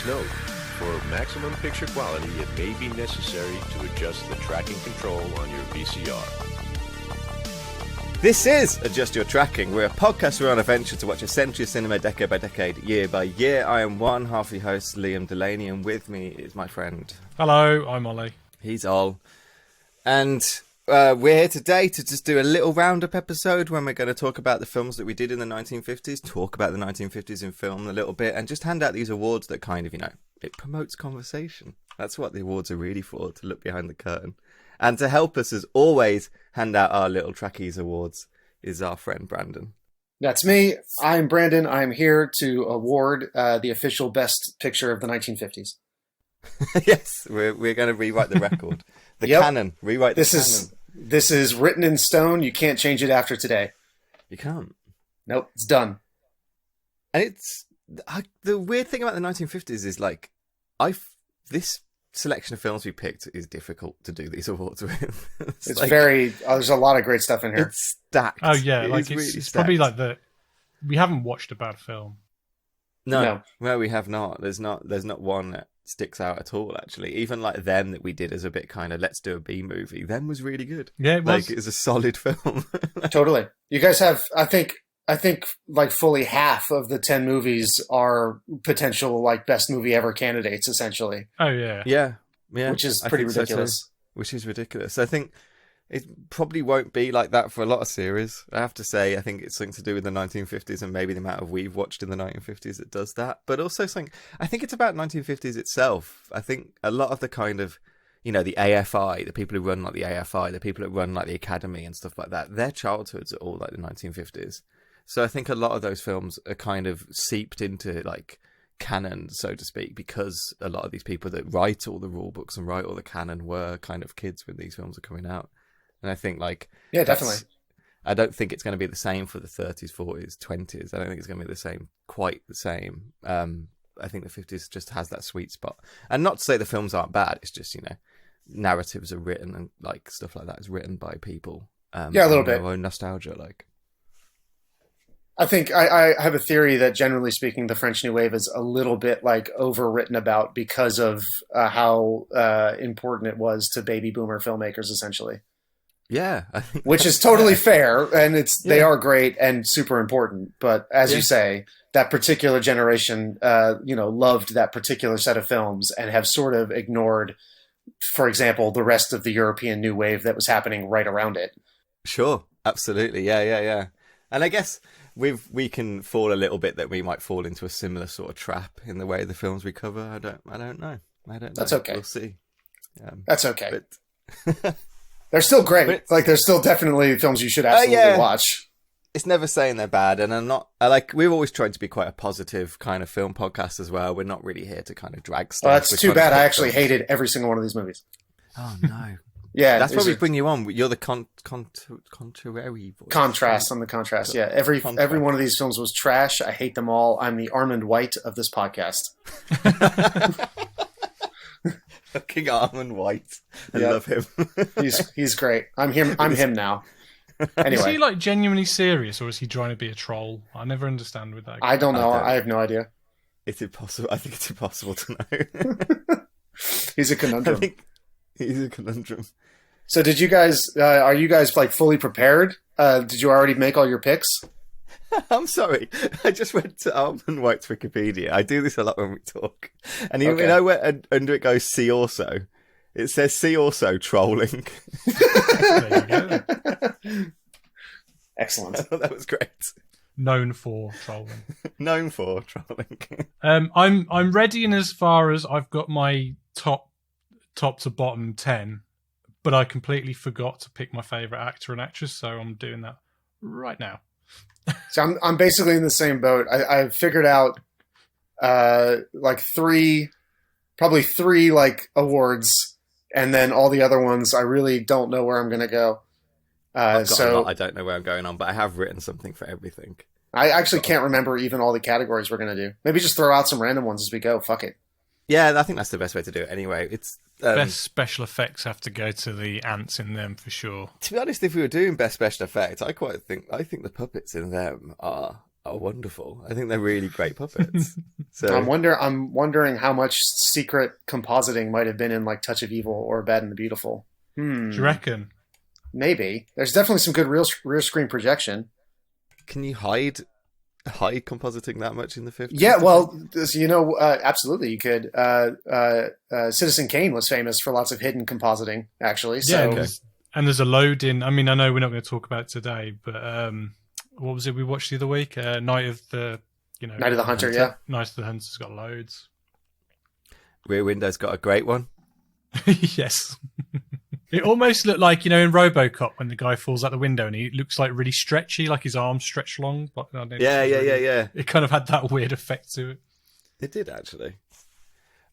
Please note, for maximum picture quality, it may be necessary to adjust the tracking control on your VCR. This is Adjust Your Tracking. We're a podcast where we're on a venture to watch a century of cinema decade by decade, year by year. I am one half of your host, Liam Delaney, and with me is my friend. Hello, I'm Ollie. He's Ol. And we're here today to just do a little roundup episode when we're going to talk about the films that we did in the 1950s, talk about the 1950s in film a little bit, and just hand out these awards that kind of, it promotes conversation. That's what the awards are really for, to look behind the curtain. And to help us, as always, hand out our little Trackies awards is our friend Brandon. That's me. I'm Brandon. I'm here to award the official best picture of the 1950s. Yes, we're going to rewrite the record. The canon. Rewrite the canon. This is written in stone. You can't change it after today. You can't. Nope, it's done. And it's... the weird thing about the 1950s is, this selection of films we picked is difficult to do these awards with. It's very... there's a lot of great stuff in here. It's stacked. Oh, yeah. It's probably like the... We haven't watched a bad film. No, we have not. There's not one that sticks out at all, actually. Even like Them that we did as a bit kind of, let's do a B movie. Them was really good. Yeah, it was. It's a solid film. Totally. You guys have, I think like fully half of the 10 movies are potential like best movie ever candidates, essentially. Oh, yeah. Yeah. Which is pretty ridiculous. So which is ridiculous. I think it probably won't be like that for a lot of series. I have to say, I think it's something to do with the 1950s and maybe the amount of we've watched in the 1950s that does that. But also something, I think it's about 1950s itself. I think a lot of the kind of, the AFI, the people who run like the AFI, the people that run like the Academy and stuff like that, their childhoods are all like the 1950s. So I think a lot of those films are kind of seeped into like canon, so to speak, because a lot of these people that write all the rule books and write all the canon were kind of kids when these films are coming out. And I think definitely. I don't think it's going to be the same for the 30s, 40s, 20s. I don't think it's going to be quite the same. I think the 50s just has that sweet spot. And not to say the films aren't bad. It's just, narratives are written and like stuff like that is written by people. A little bit. Their own nostalgia, like. I think I have a theory that generally speaking, the French New Wave is a little bit like overwritten about because of how important it was to baby boomer filmmakers, essentially. Yeah, which is totally fair, and they are great and super important. But as you say, that particular generation, loved that particular set of films and have sort of ignored, for example, the rest of the European New Wave that was happening right around it. Sure, absolutely, yeah. And I guess we can fall a little bit that we might fall into a similar sort of trap in the way the films we cover. I don't know. That's okay. We'll see. That's okay. But they're still great. They're still definitely films you should absolutely watch. It's never saying they're bad, and we've always tried to be quite a positive kind of film podcast as well. We're not really here to kind of drag stuff. Well, that's too bad. I actually hated every single one of these movies. Oh no. Yeah, that's why we bring you on. You're the contrary voice. Contrast on the contrast. Yeah, every one of these films was trash. I hate them all. I'm the Armand White of this podcast. Fucking Armand White. I love him. he's great. I'm him now. Anyway, is he like genuinely serious, or is he trying to be a troll? I never understand with that. I don't know. I have no idea. It's impossible. I think it's impossible to know. He's a conundrum. He's a conundrum. So did you guys, are you guys like fully prepared? Did you already make all your picks? I'm sorry. I just went to Armand White's Wikipedia. I do this a lot when we talk. And you know where under it goes see also? It says see also trolling. There you go. Excellent. I thought that was great. Known for trolling. Known for trolling. I'm ready in as far as I've got my top to bottom 10, but I completely forgot to pick my favourite actor and actress, so I'm doing that right now. So I'm basically in the same boat. I figured out probably three like awards, and then all the other ones I really don't know where I'm going to go. I don't know where I'm going on, but I have written something for everything. I actually can't remember even all the categories we're going to do. Maybe just throw out some random ones as we go. Fuck it. Yeah, I think that's the best way to do it anyway. It's best special effects have to go to the ants in them for sure. To be honest, if we were doing best special effects, I think the puppets in them are are wonderful. I think they're really great puppets. So I'm wondering how much secret compositing might have been in like Touch of Evil or Bad and the Beautiful. Do you reckon? Maybe. There's definitely some good rear screen projection. can you hide compositing that much in the 50s? Yeah, well, absolutely you could. Citizen Kane was famous for lots of hidden compositing, actually. So. Yeah, and there's a load in. I mean, I know we're not going to talk about it today, but what was it we watched the other week? Night of the Hunter, yeah. Night of the Hunter's got loads. Rear Window's got a great one. Yes. It almost looked like, in RoboCop when the guy falls out the window and he looks like really stretchy, like his arms stretch long. But Yeah. It kind of had that weird effect to it. It did, actually.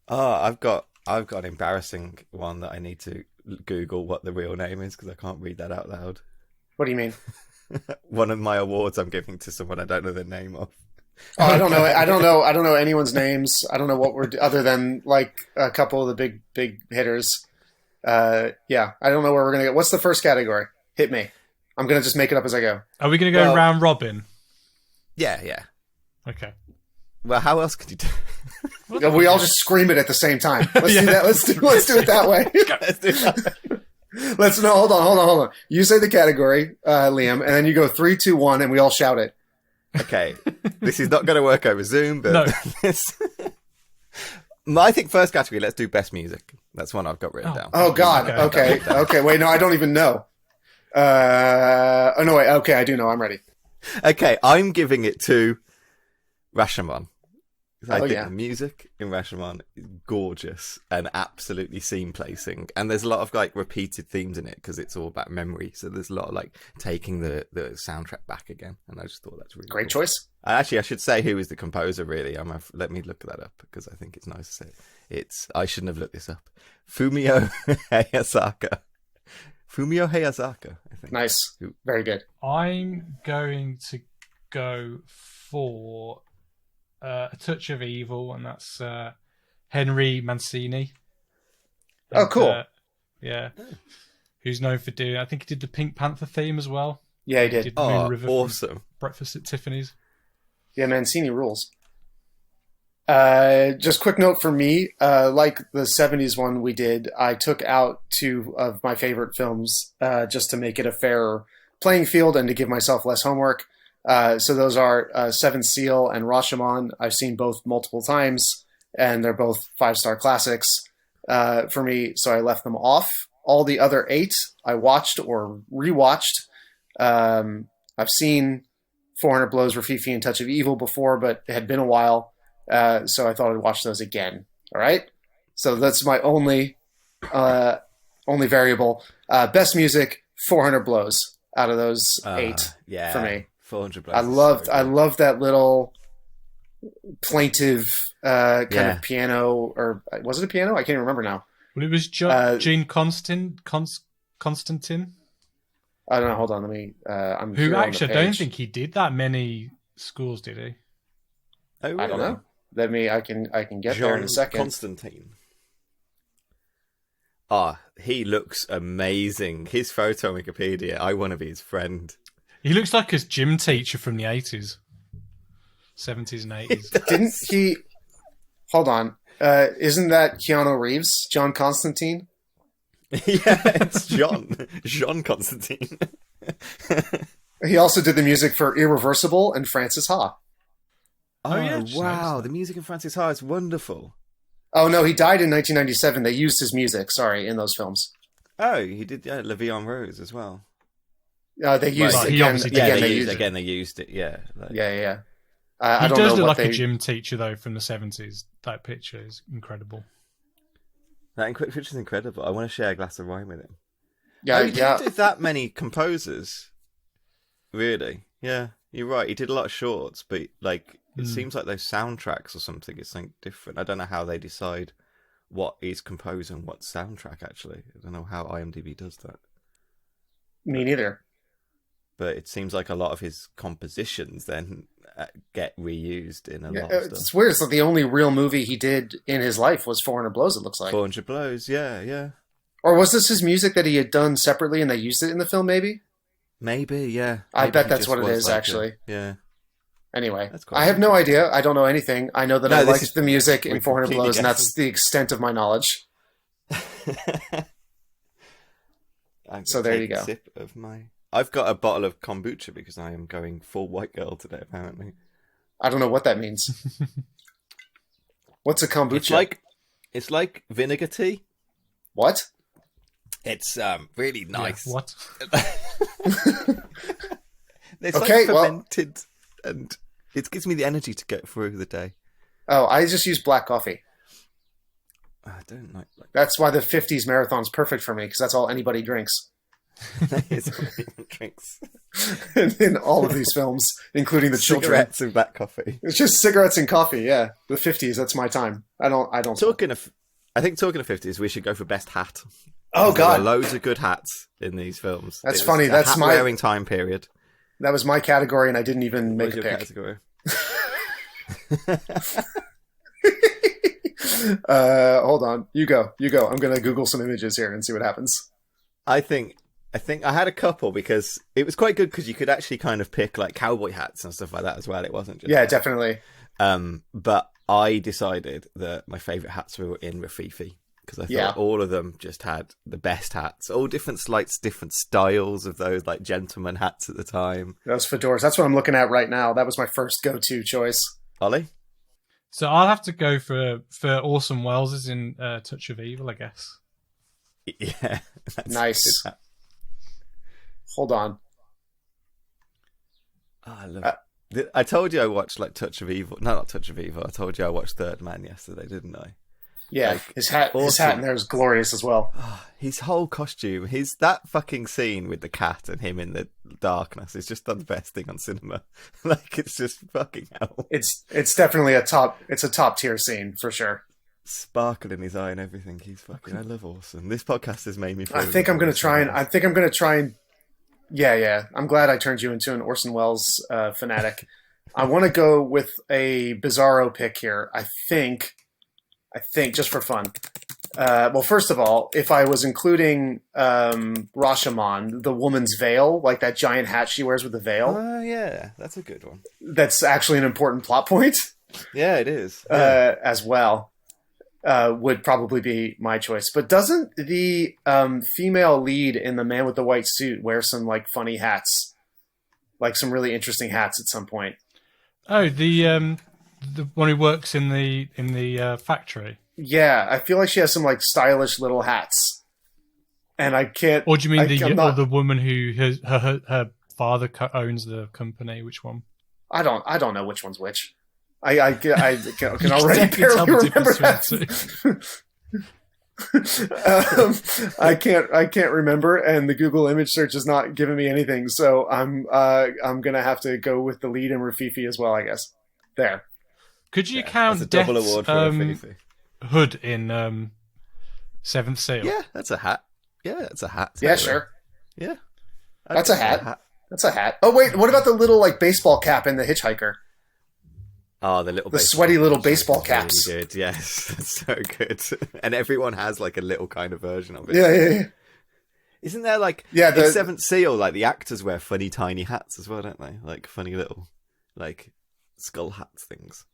Oh, I've got an embarrassing one that I need to Google what the real name is because I can't read that out loud. What do you mean? One of my awards I'm giving to someone I don't know the name of. Oh, I don't know. I don't know anyone's names. I don't know what we're other than like a couple of the big hitters. I don't know where we're gonna go. What's the first category? Hit me. I'm gonna just make it up as I go. Are we gonna go round robin? Yeah. Okay. Well, how else could you do? We all just scream it at the same time. Let's do that. Let's do it that way. Let's do that. Hold on. You say the category, Liam, and then you go 3, 2, 1, and we all shout it. Okay, this is not going to work over Zoom, but No. I think first category. Let's do best music. That's one I've got written down. Oh God. Okay. Wait, no, I don't even know. No, wait. Okay, I do know. I'm ready. Okay, I'm giving it to Rashomon. I think yeah. the music in Rashomon is gorgeous and absolutely scene placing, and there's a lot of like repeated themes in it because it's all about memory. So there's a lot of like taking the soundtrack back again, and I just thought that's really Great cool. choice. Actually, I should say who is the composer. Really, let me look that up because I think it's nice to say. I shouldn't have looked this up. Fumio Hayasaka. I think. Nice. Very good. I'm going to go for A Touch of Evil, and that's Henry Mancini. Oh, cool. Yeah. Who's known for doing, I think he did the Pink Panther theme as well. Yeah, he did. He did Moon River awesome. Breakfast at Tiffany's. Yeah, Mancini rules. Just quick note for me, like the 70s one we did, I took out 2 of my favorite films just to make it a fairer playing field and to give myself less homework. So those are Seventh Seal and Rashomon. I've seen both multiple times, and they're both 5-star classics for me, so I left them off. All the other 8 I watched or rewatched. I've seen 400 Blows, Rafifi, and Touch of Evil before, but it had been a while, so I thought I'd watch those again. All right? So that's my only variable. Best music, 400 Blows out of those 8 for me. 400 I loved that little plaintive kind of piano, or was it a piano? I can't even remember now. Well, it was Gene Constantine. I don't know. Hold on, let me. I'm who here on actually the I don't page. think he did that many scores, did he? Oh, really? I don't know. I can get there in a second. Constantine. He looks amazing. His photo on Wikipedia. I want to be his friend. He looks like his gym teacher from the 80s. 70s and 80s. Didn't he? Hold on. Isn't that Keanu Reeves, John Constantine? Yeah, it's Jean Constantine. He also did the music for Irreversible and Francis Ha. Oh, yeah, wow. The music in Francis Ha is wonderful. Oh, no, he died in 1997. They used his music, in those films. Oh, he did La Vie en Rose as well. They used Right, it he again. obviously Again, did. they used it. They used it, yeah. Yeah. He I don't does know look what like a gym teacher, though, from the 70s. That picture is incredible. That picture is incredible. I want to share a glass of wine with him. Yeah, He didn't do that many composers. Really? Yeah, you're right. He did a lot of shorts, but it seems like those soundtracks or something is something different. I don't know how they decide what is composed and what soundtrack, actually. I don't know how IMDb does that. Me neither. But it seems like a lot of his compositions then get reused in a lot of stuff. It's weird. It's like the only real movie he did in his life was 400 Blows, it looks like. 400 Blows, yeah. Or was this his music that he had done separately and they used it in the film, maybe? Maybe, yeah. I Maybe bet he that's just what it was is, like actually. yeah. Anyway, That's quite I have no idea. I don't know anything. I know that I liked the music in 400 completely Blows, and that's guessing. the extent of my knowledge. So there you go. I've got a bottle of kombucha because I am going full white girl today, apparently. I don't know what that means. What's a kombucha? It's like vinegar tea. What? It's really nice. Yeah, what? It's Okay, like fermented, and it gives me the energy to get through the day. Oh, I just use black coffee. I don't like That's why the 50s marathon's perfect for me, because that's all anybody drinks. it's drinks. In all of these films, including the children. Cigarettes and black coffee. It's just cigarettes and coffee, yeah. The 50s, that's my time. I don't I think talking of 50s, we should go for best hat. Oh, There are God. loads of good hats in these films. That's It was funny, a that's my- hat-wearing time period. That was my category, and I didn't even What make was a your pick. category? Hold on. You go. I'm going to Google some images here and see what happens. I think I had a couple because it was quite good because you could actually kind of pick like cowboy hats and stuff like that as well. It wasn't just Yeah, definitely. But I decided that my favourite hats were in Rafifi because I thought all of them just had the best hats, all different slights, different styles of those like gentleman hats at the time. Those fedoras. That's what I'm looking at right now. That was my first go-to choice. Ollie? So I'll have to go for Orson Welles' in Touch of Evil, I guess. Yeah. That's Nice. a good hat. Hold on. Oh, I love it. I told you I watched like Touch of Evil. No, not Touch of Evil. I told you I watched Third Man yesterday, didn't I? Yeah, Like, his hat awesome. in there is glorious as well. His whole costume, that fucking scene with the cat and him in the darkness is just the best thing on cinema. Like, it's just fucking hell. It's definitely a top tier scene for sure. Sparkle in his eye and everything. He's fucking. I love Orson. This podcast has made me. I think I'm gonna try and. Yeah. I'm glad I turned you into an Orson Welles fanatic. I want to go with a bizarro pick here. I think just for fun. Well, first of all, if I was including Rashomon, the woman's veil, like that giant hat she wears with the veil, Oh yeah, that's a good one. that's actually an important plot point Yeah, it is. Yeah. as well. Would probably be my choice. But doesn't the female lead in The Man with the White Suit wear some like funny hats, like some really interesting hats at some point? Oh, the one who works in the factory. Yeah, I feel like she has some like stylish little hats, and I can't. Or do you mean I'm not- the woman who her father owns the company? Which one? I don't know which one's which. I can You already definitely tell barely the remember difference that. I can't remember, and the Google image search is not giving me anything. So I'm gonna have to go with the lead in Rafifi as well, I guess. There. Could you That's count a double Death's, award for Rafifi. hood in Seventh Seal? Yeah, that's a hat. Yeah, that's a hat. Yeah, sure. Yeah, That's a hat. That's a hat. Oh wait, what about the little like baseball cap in The Hitchhiker? Oh, the The sweaty little baseball Really caps. good. Yes, that's so good. And everyone has like a little kind of version of it. Yeah. Isn't there like Yeah, in Seventh Seal, like the actors wear funny tiny hats as well, don't they? Like funny little like skull hats things.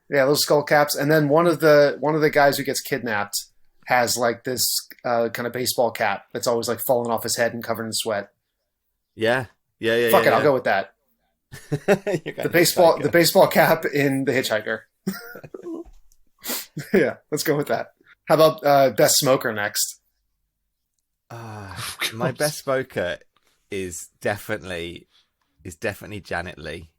Yeah, those skull caps, and then one of the guys who gets kidnapped has like this kind of baseball cap that's always like falling off his head and covered in sweat. Yeah. Fuck it, I'll go with that. The baseball cap in The Hitchhiker. Yeah, let's go with that. How about best smoker next? My best smoker is definitely Janet Leigh.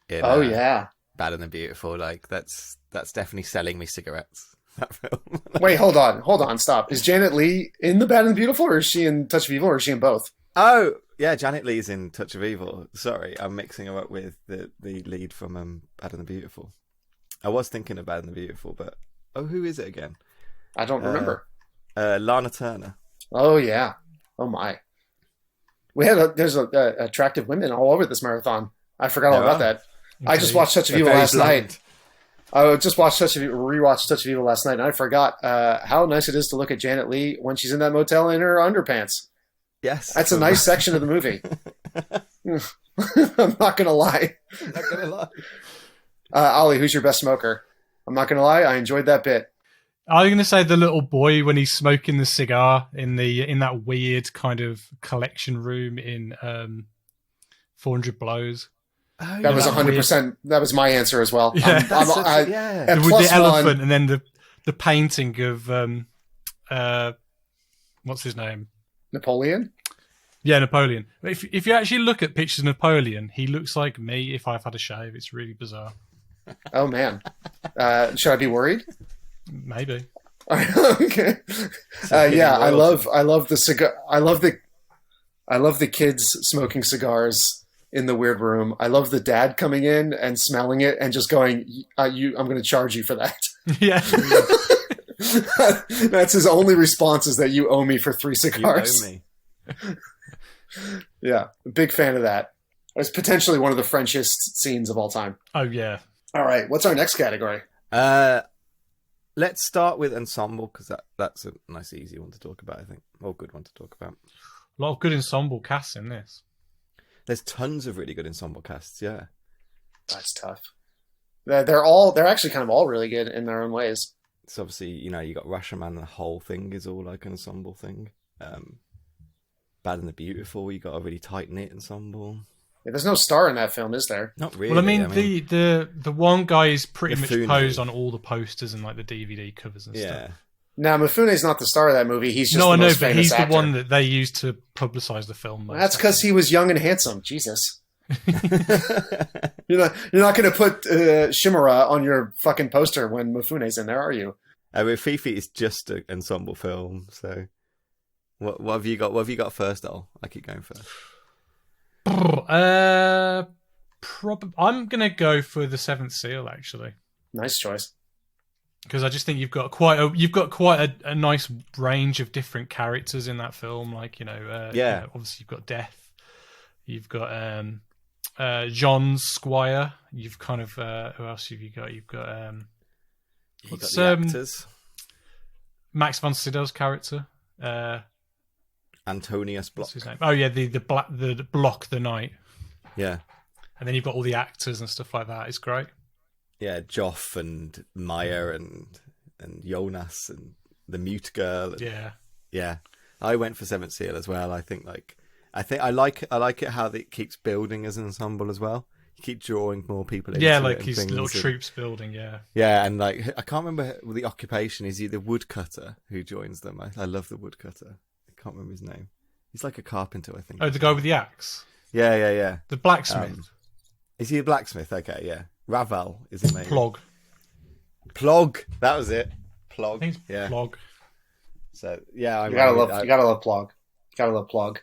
In, Oh yeah. Bad and the Beautiful. Like that's definitely selling me cigarettes. That film. Wait, hold on, stop. Is Janet Leigh in The Bad and the Beautiful, or is she in Touch of Evil, or is she in both? Oh yeah, Janet Leigh's in Touch of Evil. Sorry, I'm mixing her up with the lead from Bad and the Beautiful. I was thinking of Bad and the Beautiful, but who is it again? I don't remember. Lana Turner. Oh yeah. Oh my. There's attractive women all over this marathon. I forgot all about that. I just watched Touch of Evil last night. I just rewatched Touch of Evil last night, and I forgot how nice it is to look at Janet Leigh when she's in that motel in her underpants. Yes, That's a nice section of the movie. I'm not gonna lie. I'm not gonna lie. Ollie, who's your best smoker? I'm not gonna lie, I enjoyed that bit. I was going to say the little boy when he's smoking the cigar in that weird kind of collection room in 400 Blows. Oh, That was that 100%. That was my answer as well. Yeah. And With plus the elephant one, and then the painting of what's his name? Napoleon. Yeah, Napoleon. If you actually look at pictures of Napoleon, he looks like me if I've had a shave. It's really bizarre. Oh man, should I be worried? Maybe. Okay. Yeah, I love the cigar. I love the kids smoking cigars in the weird room. I love the dad coming in and smelling it and just going, I'm going to charge you for that. Yeah. That's his only response, is that you owe me for 3 cigars. You owe me. Yeah, big fan of that. It's potentially one of the Frenchest scenes of all time. Oh yeah. All right, what's our next category? Let's start with ensemble, because that's a nice, easy one to talk about, I think. Or good one to talk about. A lot of good ensemble casts in this. There's tons of really good ensemble casts, yeah. That's tough. They're actually kind of all really good in their own ways. It's obviously, you got Rashomon, the whole thing is all like an ensemble thing. Bad and the Beautiful, you got a really tight-knit ensemble. Yeah, there's no star in that film, is there? Not really. Well, I mean the one guy is pretty much Mifune. posed on all the posters and like the DVD covers and Yeah. stuff. No, Mifune's not the star of that movie. He's just No, the I know, most but famous he's actor. the one that they used to publicize the film. Most, That's because he was young and handsome. Jesus. You're not going to put Shimura on your fucking poster when Mifune's in there, are you? Fifi is just an ensemble film, so what have you got? What have you got first, Al? I keep going first. I'm gonna go for the Seventh Seal actually, Nice choice. because I just think you've got quite a nice range of different characters in that film. Like obviously you've got Death, you've got John's Squire. You've kind of who else have you got? You've got You got the actors. Max von Sydow's character. Antonius Block. What's his name? Oh yeah, the Block the Knight. Yeah. And then you've got all the actors and stuff like that. It's great. Yeah, Joff and Maya and Jonas and the Mute Girl. And, yeah. I went for Seventh Seal as well. I think I like it how it keeps building as an ensemble as well. You keep drawing more people into it. Like his little troops building. Yeah, and like I can't remember the occupation. Is he the woodcutter who joins them? I love the woodcutter. I can't remember his name. He's like a carpenter, I think. Oh, the guy with the axe. Yeah. The blacksmith. Is he a blacksmith? Okay, yeah. Ravel is his name. Plog. That was it. Plog. I think it's Yeah. Plog. So yeah, You gotta love Plog. Gotta love Plog.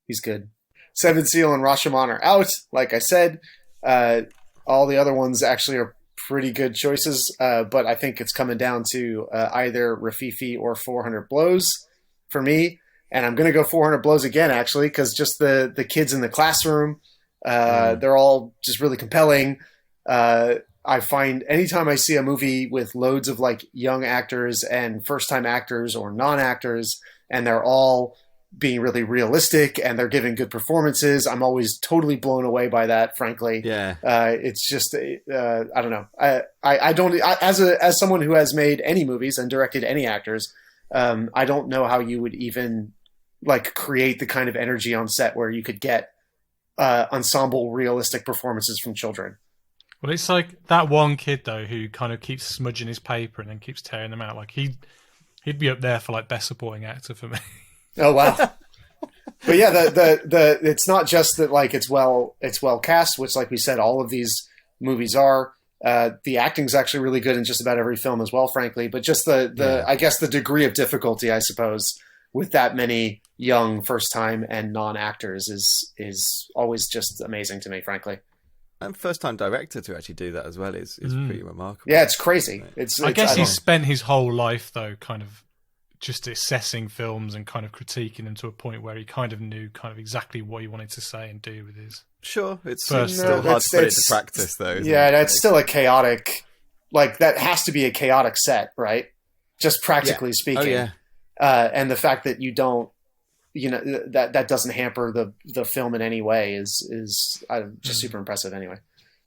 He's good. Seventh Seal and Rashomon are out. Like I said, all the other ones actually are pretty good choices. But I think it's coming down to either Rafifi or 400 Blows for me. And I'm going to go 400 Blows again, actually, because just the kids in the classroom, they're all just really compelling. I find anytime I see a movie with loads of like young actors and first-time actors or non-actors, and they're all being really realistic and they're giving good performances, I'm always totally blown away by that, frankly. Yeah. It's just, I don't know. I don't, as someone who has made any movies and directed any actors, I don't know how you would even like create the kind of energy on set where you could get ensemble realistic performances from children. Well, it's like that one kid though who kind of keeps smudging his paper and then keeps tearing them out. Like he'd be up there for like best supporting actor for me. Oh wow! But yeah, the it's not just that like it's well cast, which like we said, all of these movies are. The acting's actually really good in just about every film as well, frankly. But just I guess the degree of difficulty, I suppose, with that many young first time and non actors is always just amazing to me, frankly. And first time director to actually do that as well is pretty remarkable. Yeah, it's crazy. I guess he's spent his whole life though, kind of just assessing films and kind of critiquing them to a point where he kind of knew kind of exactly what he wanted to say and do with his. Sure, it's First, still hard to put into practice, though. Yeah, that's still a chaotic. Like that has to be a chaotic set, right? Just practically speaking. Oh yeah. And the fact that you don't that doesn't hamper the film in any way is just super impressive anyway.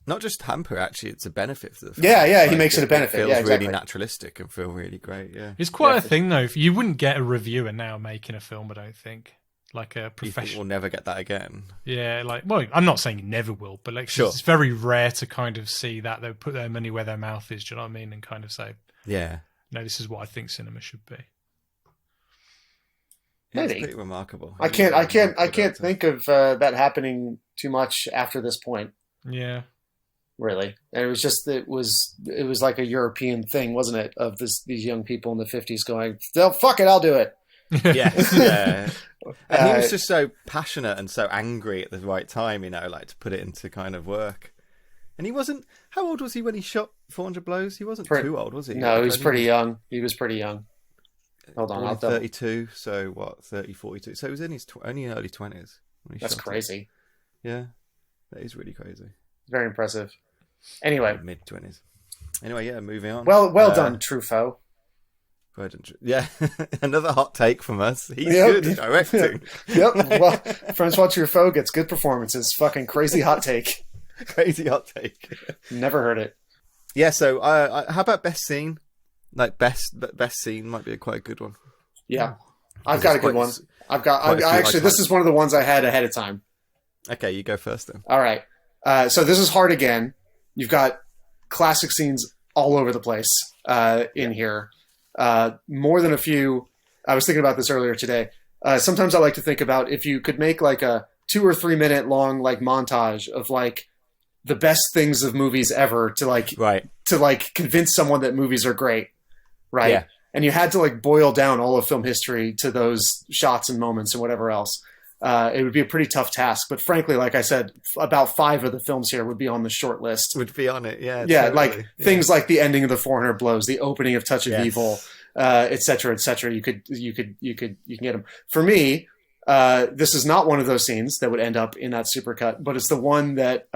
Not just hamper, actually, it's a benefit for the film. Yeah, he makes it a benefit. It feels yeah, exactly. really naturalistic and feel really great, yeah. It's quite a thing, though. You wouldn't get a reviewer now making a film, I don't think. Like a professional. You think we'll never get that again? Yeah, well, I'm not saying you never will, but sure. It's very rare to kind of see that they'll put their money where their mouth is, do you know what I mean? And kind of say, yeah, no, this is what I think cinema should be. Yeah, it's pretty remarkable. I can't think of that happening too much after this point. Yeah. Really, and it was like a European thing, wasn't it? Of these young people in the 50s going, "Oh, fuck it, I'll do it." Yes, yeah. And he was just so passionate and so angry at the right time, like to put it into kind of work. And he wasn't. How old was he when he shot 400 blows? He wasn't too old, was he? No, he was pretty young. He was pretty young. Hold on, I'll 32. So what? 30, 42. So he was in his only early 20s. That's crazy. Yeah, that is really crazy. Very impressive. Anyway, mid-20s. Anyway, yeah, moving on. Well done, Truffaut. Yeah, another hot take from us. He's good at directing. Yep. Well, Francois Truffaut gets good performances. Fucking crazy hot take. Crazy hot take. Never heard it. Yeah. So, how about best scene? Like best scene might be quite a good one. Yeah, I've got a good one. This is one of the ones I had ahead of time. Okay, you go first then. All right. So this is hard again. You've got classic scenes all over the place in here. More than a few. I was thinking about this earlier today. Sometimes I like to think about if you could make like a 2 or 3 minute long like montage of like the best things of movies ever to convince someone that movies are great, right? Yeah. And you had to like boil down all of film history to those shots and moments and whatever else. It would be a pretty tough task, but frankly, like I said, about 5 of the films here would be on the short list. Would be on it, yeah. Yeah, totally. Things like the ending of the 400 Blows, the opening of Touch of Evil, et cetera, et cetera. You can get them. For me, this is not one of those scenes that would end up in that supercut, but it's the one that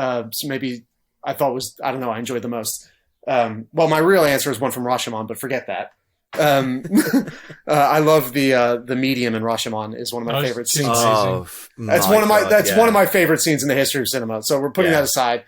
maybe I thought was, I don't know, I enjoyed the most. Well, my real answer is one from Rashomon, but forget that. I love the medium in Rashomon is one of my favorite scenes. That's one of my favorite scenes in the history of cinema. So we're putting that aside.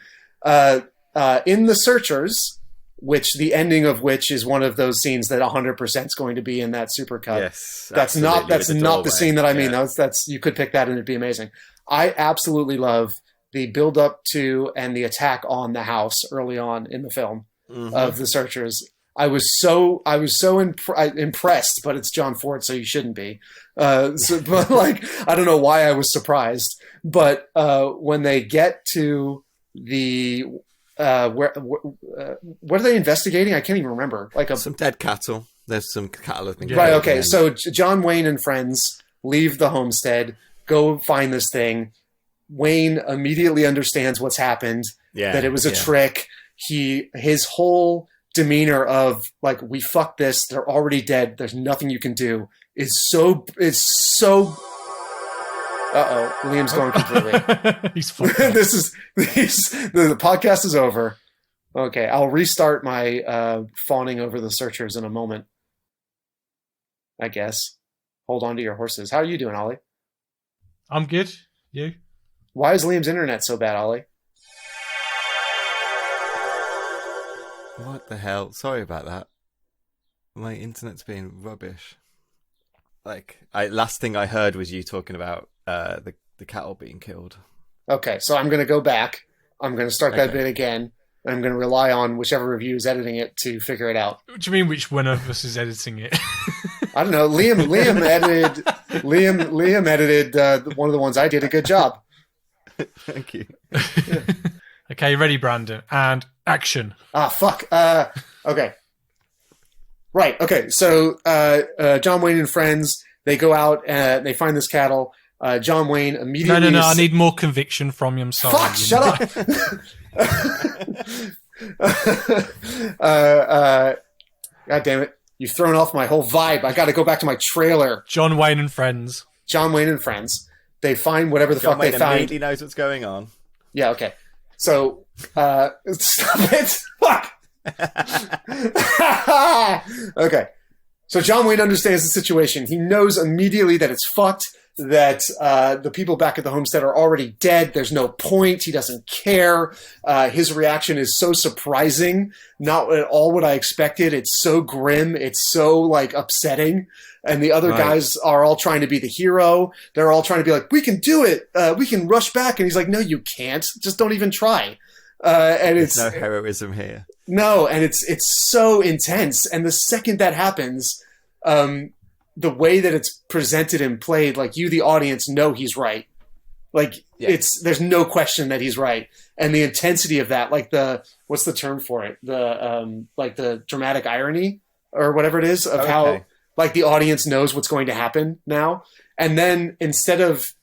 In The Searchers, which the ending of which is one of those scenes that 100% is going to be in that supercut. Yes, that's not the scene that I mean. That's you could pick that and it'd be amazing. I absolutely love the build up to and the attack on the house early on in the film of The Searchers. I was so impressed, but it's John Ford, so you shouldn't be. But like, I don't know why I was surprised. But when they get to the what are they investigating? I can't even remember. Like some dead cattle. There's some cattle have been right. Okay, so John Wayne and friends leave the homestead, go find this thing. Wayne immediately understands what's happened. Yeah, that it was a trick. His whole demeanor of like, we fucked this, they're already dead, there's nothing you can do is so Liam's going completely. He's fucked. The podcast is over. Okay, I'll restart my fawning over The Searchers in a moment, I guess. Hold on to your horses. How are you doing, Ollie? I'm good. You? Why is Liam's internet so bad, Ollie? What the hell? Sorry about that. My internet's being rubbish. Last thing I heard was you talking about the cattle being killed. Okay, so I'm going to go back. I'm going to start that bit again. And I'm going to rely on whichever review is editing it to figure it out. What do you mean? Which one of us is editing it? I don't know. Liam edited one of the ones I did a good job. Thank you. Yeah. Okay, ready, Brandon, and action. Fuck. Okay. Right. Okay. So John Wayne and friends, they go out and they find this cattle. John Wayne immediately. No. I need more conviction from you. I'm sorry. Fuck! Shut up. God damn it! You've thrown off my whole vibe. I got to go back to my trailer. John Wayne and friends. John Wayne and friends. They find whatever the fuck they find. Immediately knows what's going on. Yeah. Okay. So stop it. Fuck. Okay. So John Wayne understands the situation. He knows immediately that it's fucked. that the people back at the homestead are already dead. There's no point. He doesn't care. His reaction is so surprising, not at all what I expected. It's so grim. It's so like upsetting. And the other guys are all trying to be the hero. They're all trying to be like, we can do it. We can rush back. And he's like, no, you can't. Just don't even try. And There's no heroism here. No, and it's so intense. And the second that happens, the way that it's presented and played, like you, the audience, know he's right. Like there's no question that he's right. And the intensity of that, like what's the term for it? Like the dramatic irony or whatever it is of how like the audience knows what's going to happen now. And then instead of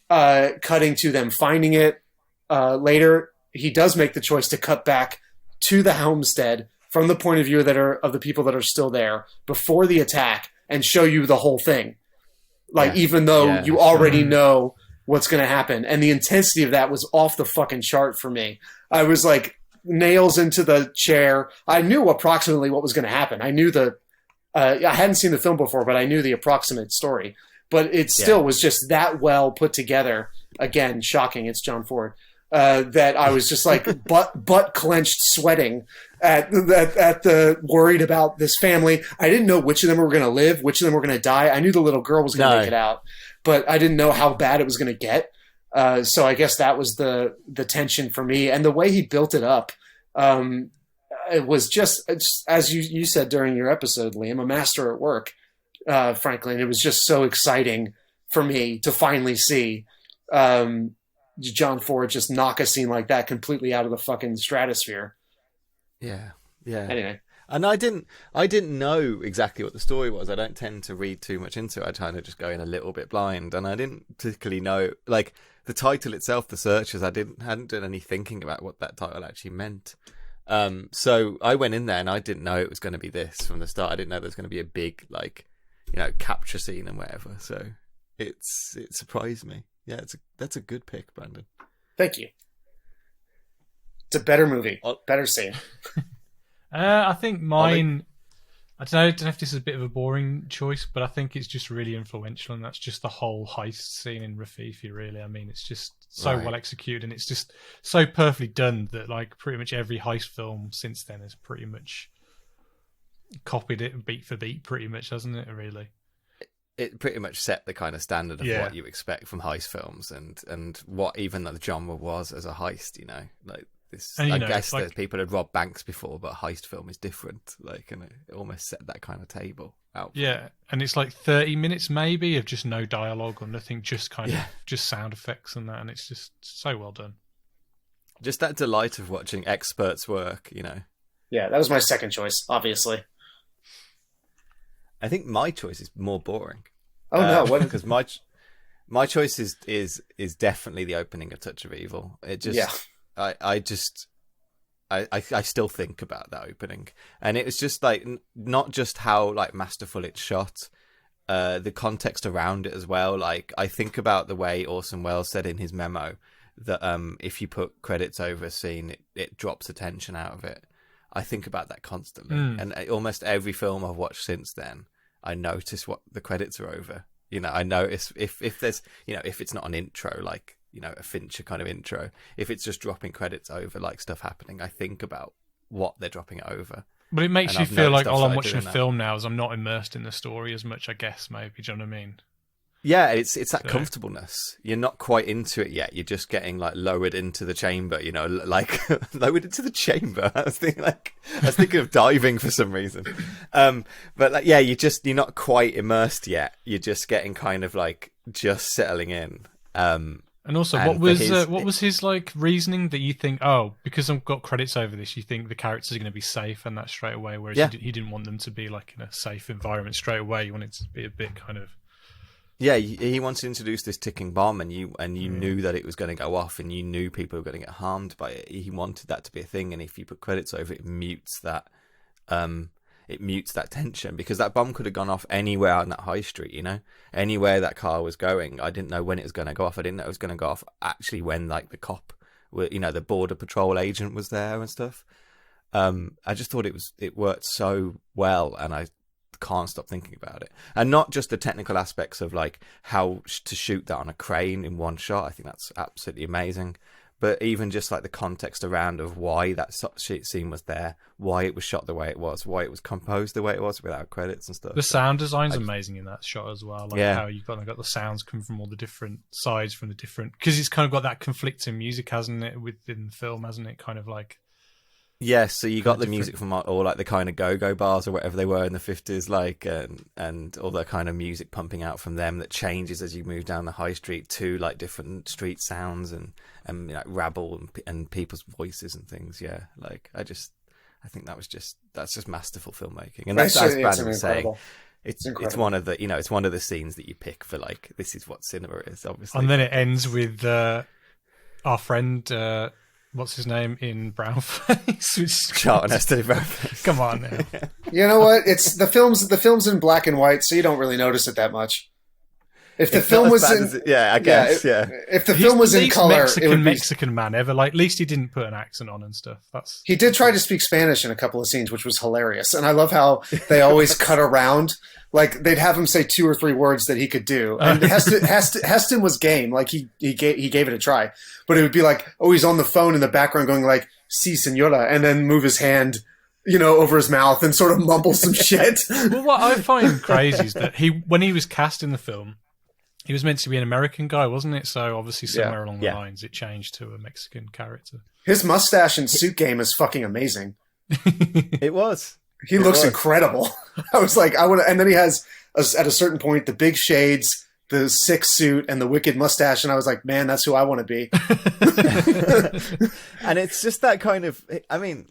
cutting to them finding it later, he does make the choice to cut back to the homestead from the point of view of the people that are still there before the attack and show you the whole thing. Like, even though you already know what's going to happen. And the intensity of that was off the fucking chart for me. I was like nails into the chair. I knew approximately what was going to happen. I knew I hadn't seen the film before, but I knew the approximate story. But it still was just that well put together. Again, shocking. It's John Ford. That I was just like butt clenched, sweating at the worried about this family. I didn't know which of them were going to live, which of them were going to die. I knew the little girl was going to make it out, but I didn't know how bad it was going to get. So I guess that was the tension for me, and the way he built it up. It was just as you said during your episode, Liam, a master at work. Frankly, and it was just so exciting for me to finally see. John Ford just knock a scene like that completely out of the fucking stratosphere. Yeah. Anyway. And I didn't know exactly what the story was. I don't tend to read too much into it. I kind of just go in a little bit blind, and I didn't particularly know, like, the title itself, The Searchers. I hadn't done any thinking about what that title actually meant. So I went in there and I didn't know it was going to be this from the start. I didn't know there was going to be a big, like, capture scene and whatever. So it surprised me. Yeah, that's a good pick, Brandon. Thank you. It's a better movie. Better scene. I think mine... I don't know if this is a bit of a boring choice, but I think it's just really influential, and that's just the whole heist scene in Rafifi, really. I mean, it's just so well executed, and it's just so perfectly done that, like, pretty much every heist film since then has pretty much copied it beat for beat, pretty much, hasn't it, really? It pretty much set the kind of standard of what you expect from heist films, and what even the genre was as a heist, like this. And, I guess that people had robbed banks before, but a heist film is different, like, and it almost set that kind of table out. Yeah, and it's like 30 minutes maybe of just no dialogue or nothing, just kind of just sound effects and that, and it's just so well done. Just that delight of watching experts work, Yeah, that was my second choice, obviously. I think my choice is more boring. Oh no! What? Because my choice is definitely the opening of Touch of Evil. It just, I still think about that opening, and it was just like not just how like masterful it's shot, the context around it as well. Like I think about the way Orson Welles said in his memo that if you put credits over a scene, it drops the tension out of it. I think about that constantly, and almost every film I've watched since then, I notice what the credits are over. I notice if there's, if it's not an intro, like, a Fincher kind of intro, if it's just dropping credits over, like, stuff happening, I think about what they're dropping it over. But it makes you feel like, I'm watching a film now, as I'm not immersed in the story as much, I guess, maybe. Do you know what I mean? Yeah, it's that comfortableness. You're not quite into it yet. You're just getting like lowered into the chamber, like lowered into the chamber. I was thinking of diving for some reason. But like, yeah, you're not quite immersed yet. You're just getting kind of like just settling in. And also, what was his like reasoning that you think, because I've got credits over this, you think the characters are going to be safe and that straight away, whereas he didn't want them to be like in a safe environment straight away. You wanted it to be a bit kind of... Yeah, he wanted to introduce this ticking bomb, and you knew that it was going to go off, and you knew people were going to get harmed by it. He wanted that to be a thing, and if you put credits over it, it mutes that tension, because that bomb could have gone off anywhere on that high street, anywhere that car was going. I didn't know when it was going to go off. I didn't know it was going to go off actually when like the cop, the border patrol agent was there and stuff. I just thought it worked so well, and I can't stop thinking about it. And not just the technical aspects of like how to shoot that on a crane in one shot. I think that's absolutely amazing. But even just like the context around of why that scene was there, why it was shot the way it was, why it was composed the way it was without credits and stuff. The sound design's amazing in that shot as well. Like how you've got the sounds coming from all the different sides, from the different, because it's kind of got that conflicting music, hasn't it, within the film, hasn't it? Kind of like. Yes, so you got the music from all like the kind of go-go bars or whatever they were in the 50s, like, and all the kind of music pumping out from them that changes as you move down the high street to like different street sounds and like rabble and people's voices and things. Yeah, like I think that's just masterful filmmaking, and that's as Brandon was saying. It's one of the it's one of the scenes that you pick for like this is what cinema is, obviously. And then it ends with our friend. What's his name in brownface? Charlton Heston in brownface. Come on now. You know what? It's the film's in black and white, so you don't really notice it that much. If the film was in, I guess. If the film was in color, it would be Mexican man ever. Like, at least he didn't put an accent on and stuff. He did try to speak Spanish in a couple of scenes, which was hilarious. And I love how they always cut around. Like they'd have him say 2 or 3 words that he could do, and Heston was game. Like he gave it a try, but it would be like, oh, he's on the phone in the background going like, "Si, señora," and then move his hand, over his mouth and sort of mumble some shit. Well, what I find crazy is that when he was cast in the film, he was meant to be an American guy, wasn't it? So obviously somewhere along the lines, it changed to a Mexican character. His mustache and suit game is fucking amazing. It was. He looks incredible. I was like, I want to, and then he has at a certain point the big shades, the sick suit, and the wicked mustache, and I was like, man, that's who I want to be. And it's just that kind of. I mean,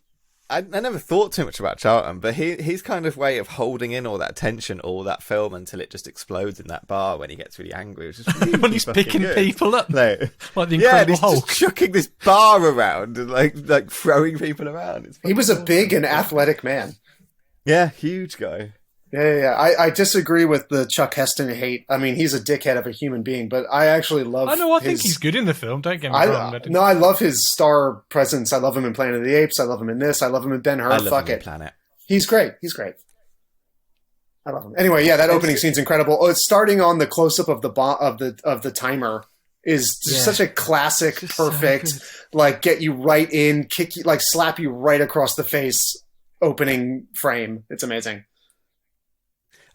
I never thought too much about Charlton, but his kind of way of holding in all that tension, all that film until it just explodes in that bar when he gets really angry. It's just really when he's picking people up, like the Incredible and he's Hulk, just chucking this bar around and like throwing people around. He was a big and athletic man. Yeah, huge guy. Yeah. I disagree with the Chuck Heston hate. I mean, he's a dickhead of a human being, but I actually love. I think he's good in the film. Don't get me wrong. No, I love his star presence. I love him in Planet of the Apes. I love him in this. I love him in Ben-Hur. I love Fuck him it. in Planet. He's great. I love him. Anyway, yeah, that opening scene's incredible. Oh, it's starting on the close up of the timer is just such a classic, just perfect, so like get you right in, kick you, like slap you right across the face. Opening frame. It's amazing.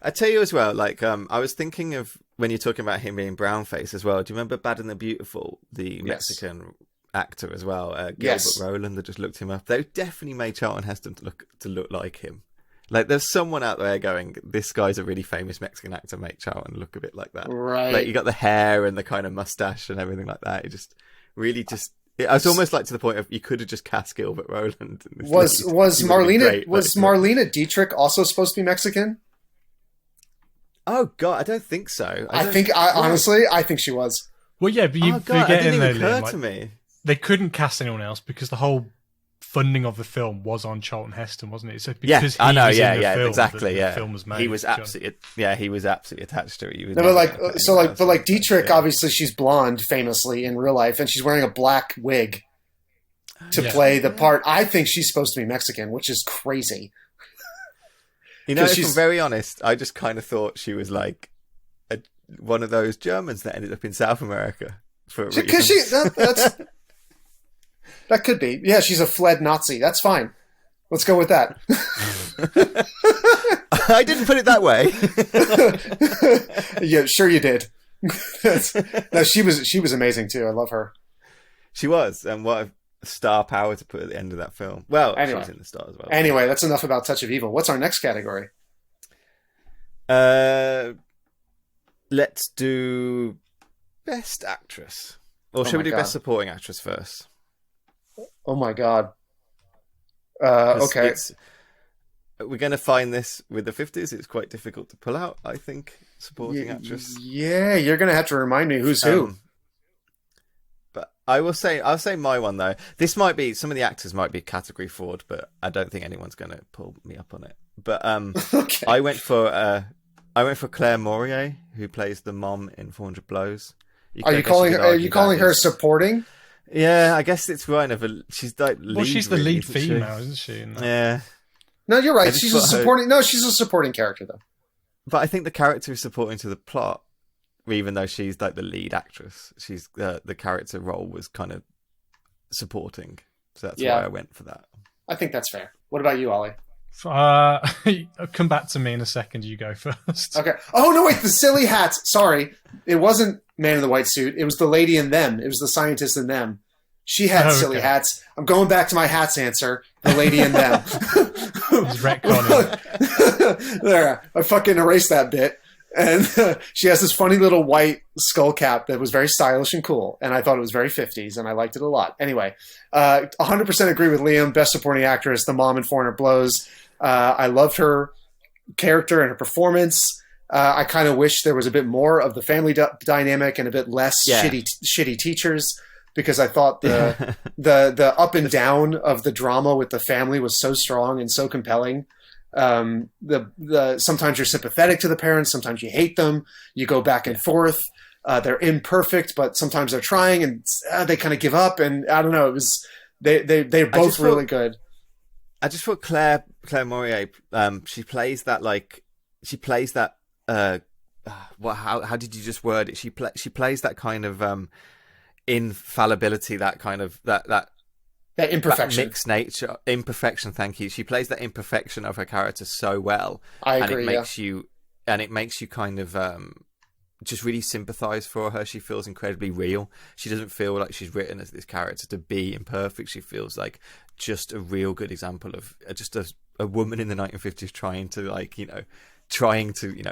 I tell you as well, like I was thinking of when you're talking about him being brownface as well. Do you remember Bad and the Beautiful, the Mexican actor as well, Gilbert Roland, that just looked him up? They definitely made Charlton Heston to look like him. Like there's someone out there going, this guy's a really famous Mexican actor, make Charlton look a bit like that. Right. Like you got the hair and the kind of mustache and everything like that. It just really just. I was almost like to the point of you could have just cast Gilbert Roland. Was Marlena Dietrich also supposed to be Mexican? Oh God, I don't think so. Honestly, I think she was. Well, yeah, but you it didn't even occur to me. They couldn't cast anyone else because the whole funding of the film was on Charlton Heston, wasn't it? So because I know, film, exactly. The film was made. He was absolutely, he was absolutely attached to it. But Dietrich, obviously, she's blonde, famously in real life, and she's wearing a black wig to play the part. I think she's supposed to be Mexican, which is crazy. If I'm very honest, I just kind of thought she was like one of those Germans that ended up in South America for a reason. That could be. Yeah, she's a fled Nazi. That's fine. Let's go with that. I didn't put it that way. Yeah, sure you did. No, she was amazing too. I love her. She was, and what a star power to put at the end of that film. Well, anyway, she was in the star as well. Anyway, that's enough about Touch of Evil. What's our next category? Let's do Best Actress. Or should we do Best Supporting Actress first? Oh my God. Okay. We're going to find this with the 50s. It's quite difficult to pull out, I think, supporting actress. Yeah, you're going to have to remind me who's who. But I'll say my one, though. This might be, some of the actors might be category forward, but I don't think anyone's going to pull me up on it. But okay. I went for Claire Maurier, who plays the mom in 400 Blows. Are you calling her supporting? Yeah, I guess it's right. She's like lead. Well, she's the lead female, isn't she? Yeah. No, you're right. I just She's a put her- supporting. No, she's a supporting character though. But I think the character is supporting to the plot, even though she's like the lead actress. She's the character role was kind of supporting, so that's Yeah. why I went for that. I think that's fair. What about you, Ollie? Come back to me in a second. You go first. Okay. Oh no, wait. The silly hats. Sorry, it wasn't Man in the White Suit. It was the lady in them. It was the scientist in them. She had silly hats. I'm going back to my hats answer. The lady in them. He's retconning. There, I fucking erased that bit. And she has this funny little white skull cap that was very stylish and cool. And I thought it was very 50s, and I liked it a lot. Anyway, 100% agree with Liam. Best supporting actress, the mom in Foreigner Blows. I loved her character and her performance. I kind of wish there was a bit more of the family dynamic and a bit less shitty teachers, because I thought the up and down of the drama with the family was so strong and so compelling. Sometimes you're sympathetic to the parents, sometimes you hate them. You go back and forth. They're imperfect, but sometimes they're trying, and they kind of give up. And I don't know. It was they're both really good. I just thought Claire Morier, she plays that how did you just word it? She plays that kind of infallibility, that kind of that imperfection, that mixed nature, imperfection. Thank you. She plays that imperfection of her character so well. I agree. And it makes you kind of just really sympathize for her. She feels incredibly real. She doesn't feel like she's written as this character to be imperfect. She feels like just a real good example of just a woman in the 1950s trying to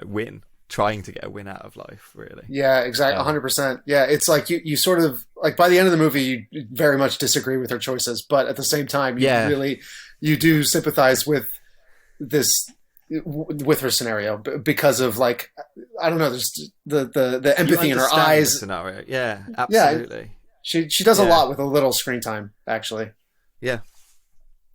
win, trying to get a win out of life, really. Yeah, exactly. 100%. Yeah, it's like you sort of like by the end of the movie, you very much disagree with her choices, but at the same time, you do sympathize with her scenario because of, like, I don't know, there's the empathy in her eyes. Scenario. Yeah, absolutely. Yeah, she does a lot with a little screen time, actually. Yeah.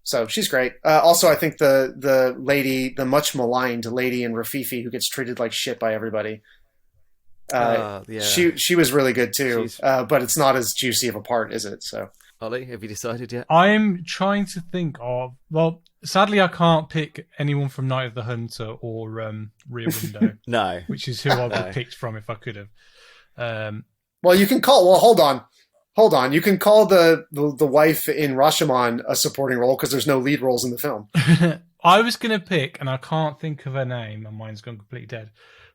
So she's great. Also, I think the lady, the much maligned lady in Rafifi, who gets treated like shit by everybody. She was really good too. But it's not as juicy of a part, is it? So, Ollie, have you decided yet? I'm trying to think of. Well, sadly, I can't pick anyone from Night of the Hunter or Rear Window. No, which is who I would have picked from if I could have. Well, you can call. Well, hold on. You can call the wife in Rashomon a supporting role because there's no lead roles in the film. I was going to pick, and I can't think of her name, and mine's gone completely dead.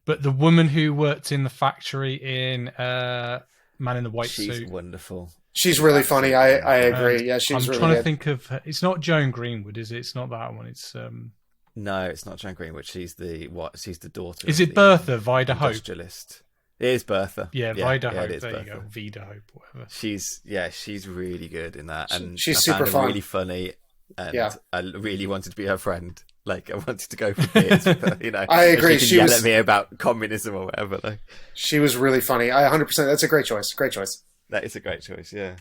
But the woman who worked in the factory in Man in the White Suit. She's wonderful. She's really funny. I agree. Yeah, she's really good. I'm trying to think of her. It's not Joan Greenwood, is it? It's not that one. It's No, it's not Joan Greenwood. She's the daughter. Is it Bertha Vida Hope? Industrialist. It is Bertha. Yeah, Vida Hope. There Bertha. you go. Vida Hope, whatever. She's really good in that, and she's I found super her fun. really funny, and I really wanted to be her friend. Like, I wanted to go for beers with her, you know. I agree. She yell at me about communism or whatever. Like, she was really funny. I 100%. That's a great choice. Great choice. That is a great choice. Yeah.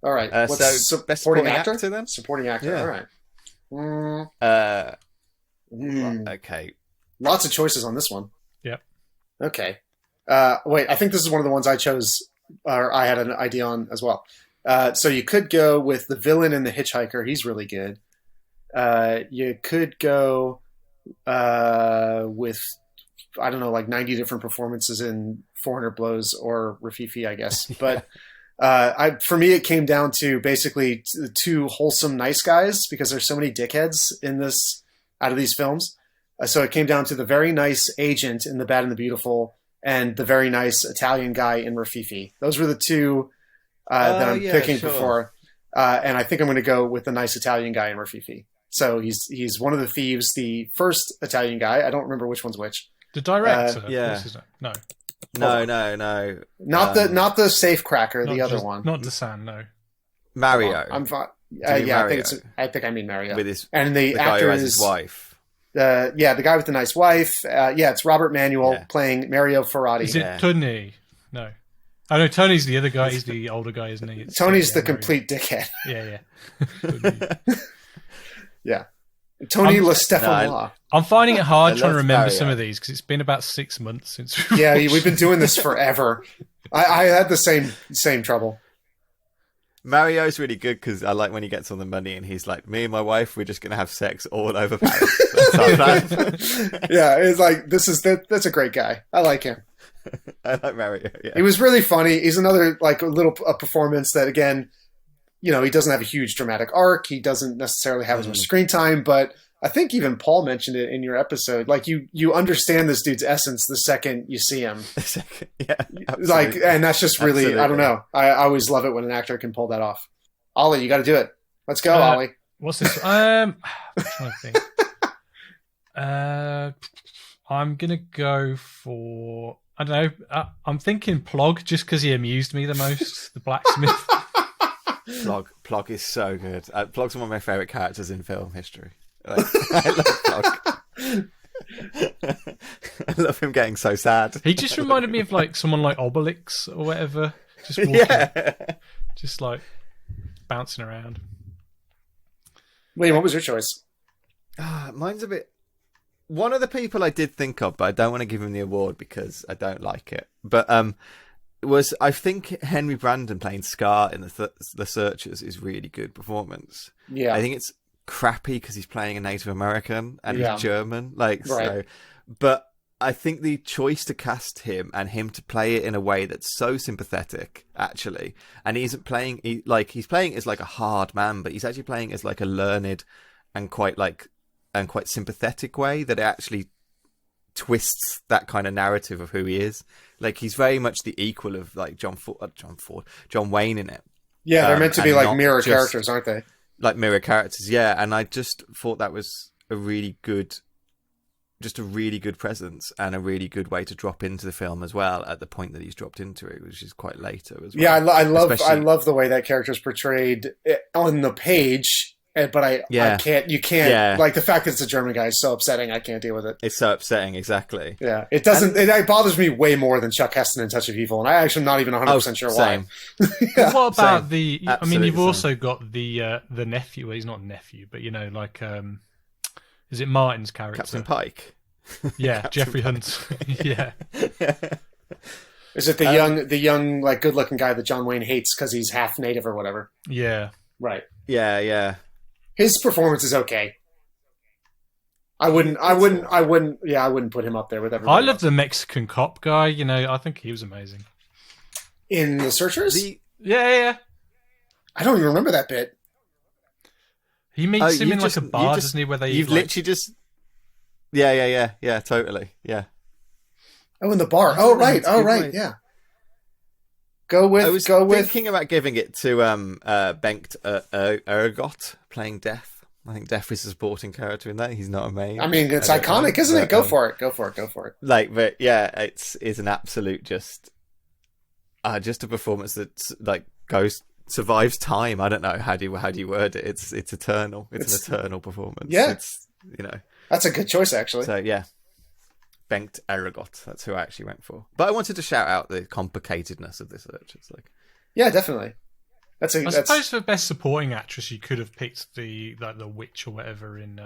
All right. What's supporting actor then? Supporting actor. Yeah. All right. Okay. Lots of choices on this one. Yep. Okay. Wait, I think this is one of the ones I chose, or I had an idea on as well. So you could go with the villain in The Hitchhiker. He's really good. You could go with, I don't know, like 90 different performances in 400 Blows or Rafifi, I guess. But for me, it came down to basically two wholesome nice guys, because there's so many dickheads out of these films. So it came down to the very nice agent in The Bad and the Beautiful and the very nice Italian guy in Rafifi. Those were the two that I'm picking before. And I think I'm going to go with the nice Italian guy in Rafifi. So he's one of the thieves, the first Italian guy. I don't remember which one's which. The director? Yeah. What's his name? No. No. Not the safe cracker, the other one. Not Desan, no. Mario. I'm fine. Mario? I think I mean Mario. With his, and the guy actor who has is his wife. The guy with the nice wife. It's Robert Manuel playing Mario Ferrati. Is it Tony? No. I know Tony's the other guy. He's the older guy, isn't he? Tony's the complete dickhead. Yeah. Yeah. Tony La Stefanois. I'm finding it hard trying to remember Mario. some of these because it's been about 6 months since. Yeah, we've been doing this forever. I had the same trouble. Mario's really good because I like when he gets all the money and he's like, me and my wife, we're just going to have sex all over Paris. That's our plan. Yeah, it's like, that's a great guy. I like him. I like Mario, yeah. He was really funny. He's another, like, a performance that, again, you know, he doesn't have a huge dramatic arc. He doesn't necessarily have as much screen time, but I think even Paul mentioned it in your episode. Like, you understand this dude's essence the second you see him. Yeah, absolutely. Like, and that's just really, Absolutely. I don't know. I always love it when an actor can pull that off. Ollie, you got to do it. Let's go, Ollie. What's this? I'm trying to think. I'm gonna go for, I don't know. I'm thinking Plog just because he amused me the most. The blacksmith. Plog is so good. Plog's one of my favourite characters in film history. Like, I love Plog. I love him getting so sad. He just reminded me of like someone like Obelix or whatever. Just walking, just like bouncing around. William, what was your choice? Mine's a bit... One of the people I did think of, but I don't want to give him the award because I don't like it. But was, I think, Henry Brandon playing Scar in the Searchers is really good performance. Yeah. I think it's crappy because he's playing a Native American and Yeah. he's German. Like, Right. so, but I think the choice to cast him and him to play it in a way that's so sympathetic, actually, and he isn't playing, he's playing as like a hard man, but he's actually playing as like a learned and quite sympathetic way that it actually twists that kind of narrative of who he is. Like, he's very much the equal of like John Wayne in it. Yeah, they're meant to be like mirror just characters, aren't they? Like mirror characters, yeah. And I just thought that was a really good presence and a really good way to drop into the film as well at the point that he's dropped into it, which is quite later as well. Yeah, I love the way that character's portrayed on the page, but I can't. You can't like the fact that it's a German guy is so upsetting. I can't deal with it. It's so upsetting, exactly. Yeah, it doesn't. It bothers me way more than Chuck Heston in Touch of Evil, and I actually am not even 100% sure same. why. Yeah. What about Same. I mean, you've Absolutely also got the nephew. Well, he's not nephew, but you know, like, is it Martin's character? Captain Pike. Yeah, Captain Jeffrey Pike. Hunt. Yeah. Is it the young, like, good-looking guy that John Wayne hates because he's half native or whatever? Yeah. Right. Yeah. His performance is okay. I wouldn't put him up there with everybody I love else. the Mexican cop guy. You know, I think he was amazing. In The Searchers? Yeah. I don't even remember that bit. He meets him in like a bar, doesn't he? Where they literally just. Yeah, totally. Yeah. Oh, in the bar. Oh, right. Yeah. I was thinking about giving it to Bengt Ergot playing Death. I think Death is a supporting character in that. He's not a main. I mean, it's iconic, isn't it? Go for it. Like, but yeah, it's an absolute just a performance that's like survives time. I don't know how do you word it. It's eternal. It's an eternal performance. Yeah. It's, you know. That's a good choice, actually. So yeah. Bengt Ergot. That's who I actually went for. But I wanted to shout out the complicatedness of this search. It's like, yeah, definitely. I suppose for best supporting actress, you could have picked the witch or whatever in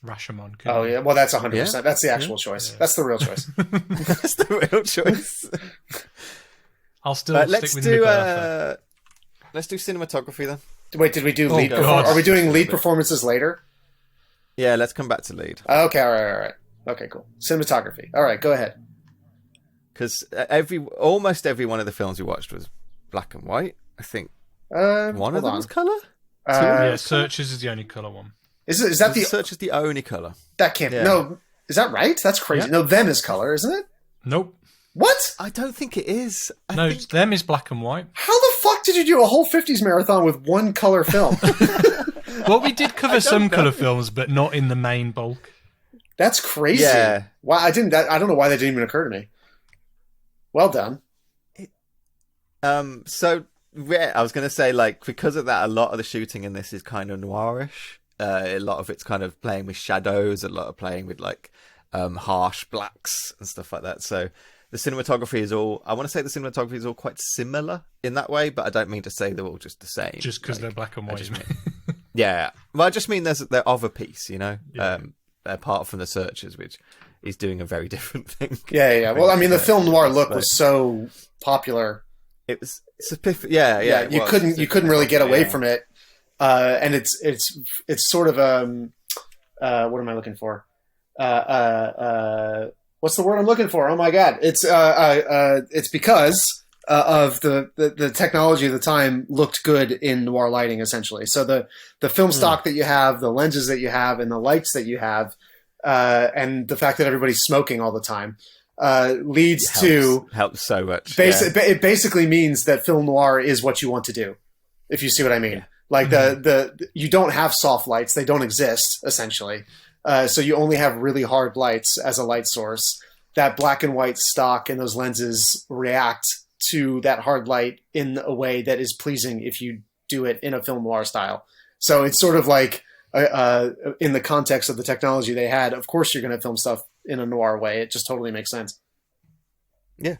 Rashomon. Oh yeah, well that's 100%. Yeah. That's the actual choice. Yeah. That's the real choice. That's the real choice. I'll still stick with Nick. Let's do cinematography then. Wait, did we do lead? Are we doing lead performances later? Yeah, let's come back to lead. Okay, all right. Okay, cool. Cinematography. All right, go ahead. Because almost every one of the films we watched was black and white. I think one of them was colour. Searchers is the only colour one. Is that the Search is the only colour? That can't. Yeah. No, is that right? That's crazy. Yeah. No, them is colour, isn't it? Nope. What? I don't think it is. Them is black and white. How the fuck did you do a whole 50s marathon with one colour film? Well, we did cover some colour films, but not in the main bulk. That's crazy. Yeah. Wow, I don't know why that didn't even occur to me. Well done. So I was going to say, like, because of that, a lot of the shooting in this is kind of noirish. A lot of it's kind of playing with shadows, a lot of playing with like harsh blacks and stuff like that. So the cinematography is all, I want to say the cinematography is all quite similar in that way, but I don't mean to say they're all just the same. Just because they're black and white. Yeah. Well, I just mean they're of a piece, you know, apart from the Searchers, which is doing a very different thing. Yeah. Well, I mean, the film noir look was so popular It was yeah. You couldn't really get away from it, and it's sort of what am I looking for? What's the word I'm looking for? Oh my god! It's because of the technology of the time looked good in noir lighting, essentially. So the film stock that you have, the lenses that you have, and the lights that you have, and the fact that everybody's smoking all the time. Helps so much. It basically means that film noir is what you want to do, if you see what I mean. Yeah. Like you don't have soft lights; they don't exist essentially. So you only have really hard lights as a light source. That black and white stock and those lenses react to that hard light in a way that is pleasing if you do it in a film noir style. So it's sort of like in the context of the technology they had. Of course, you're going to film stuff in a noir way. It just totally makes sense. Yeah.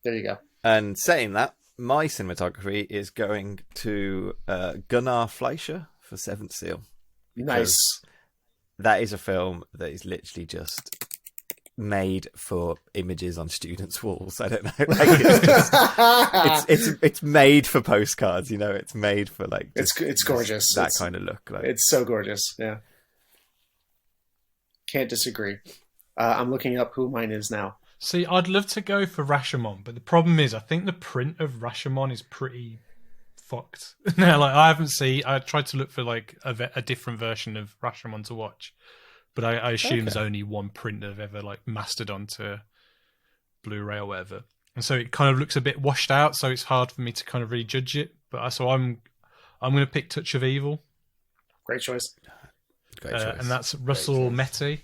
There you go. And saying that, my cinematography is going to Gunnar Fleischer for Seventh Seal. Nice. That is a film that is literally just made for images on students' walls. I don't know. Like it's made for postcards, you know, it's made for like it's gorgeous. That kind of look. Like. It's so gorgeous. Yeah. Can't disagree. I'm looking up who mine is now. See, I'd love to go for Rashomon, but the problem is I think the print of Rashomon is pretty fucked. Now, like I tried to look for like a different version of Rashomon to watch, but I assume there's only one print that I've ever like mastered onto Blu-ray or whatever, and so it kind of looks a bit washed out. So it's hard for me to kind of really judge it. But so I'm going to pick Touch of Evil. Great choice. And that's Russell Mette.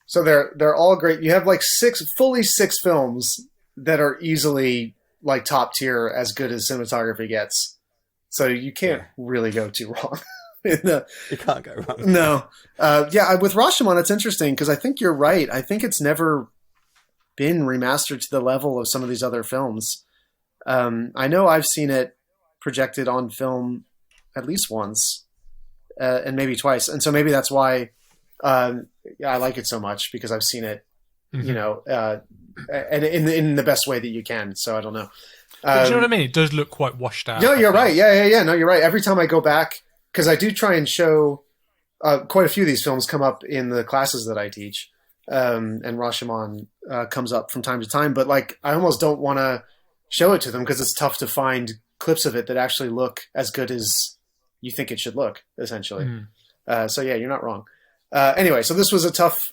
So they're all great. You have like six films that are easily like top tier, as good as cinematography gets. So you can't really go too wrong. You can't go wrong. No. With Rashomon, it's interesting because I think you're right. I think it's never been remastered to the level of some of these other films. I know I've seen it projected on film at least once, and maybe twice. And so maybe that's why I like it so much, because I've seen it, you know, and in the best way that you can. So I don't know. But you know what I mean? It does look quite washed out. No, you're right. Yeah. No, you're right. Every time I go back, because I do try and show quite a few of these films come up in the classes that I teach, and Rashomon comes up from time to time. But like, I almost don't want to show it to them because it's tough to find clips of it that actually look as good as you think it should look, essentially. So yeah, you're not wrong. Anyway, so this was a tough.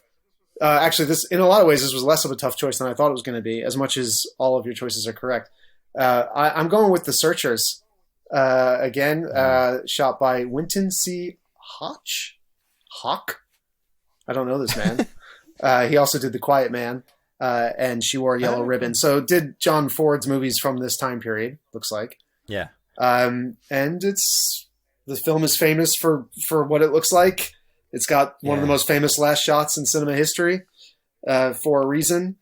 Actually, in a lot of ways, this was less of a tough choice than I thought it was going to be. As much as all of your choices are correct, I'm going with The Searchers. Again, shot by Wynton C. Hawk. I don't know this man. He also did The Quiet Man, and She Wore a Yellow Ribbon. So did John Ford's movies from this time period, looks like. Yeah. And the film is famous for what it looks like. It's got one of the most famous last shots in cinema history, for a reason.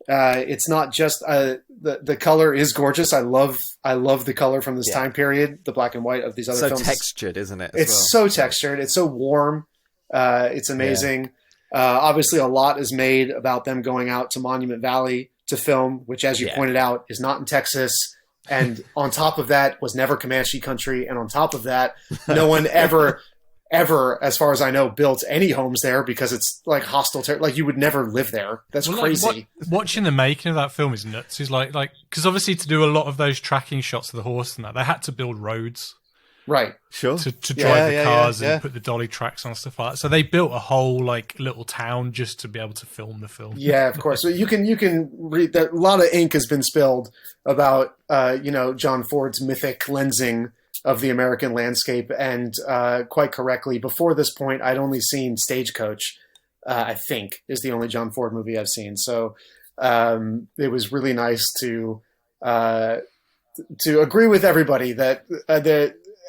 It's not just the color is gorgeous. I love the color from this time period, the black and white of these other films. So textured, isn't it? It's so textured. It's so warm. It's amazing. Obviously, a lot is made about them going out to Monument Valley to film, which, as you pointed out, is not in Texas. And on top of that, was never Comanche country. And on top of that, no one ever, as far as I know, built any homes there because it's like hostile like you would never live there. That's crazy. Like, watching the making of that film is nuts. Is like because obviously to do a lot of those tracking shots of the horse and that, they had to build roads, right? Sure. To drive the cars and put the dolly tracks on stuff like that. So they built a whole like little town just to be able to film the film. Yeah, of course. So you can read that. A lot of ink has been spilled about John Ford's mythic lensing of the American landscape, and quite correctly, before this point, I'd only seen Stagecoach. I think is the only John Ford movie I've seen. So it was really nice to agree with everybody that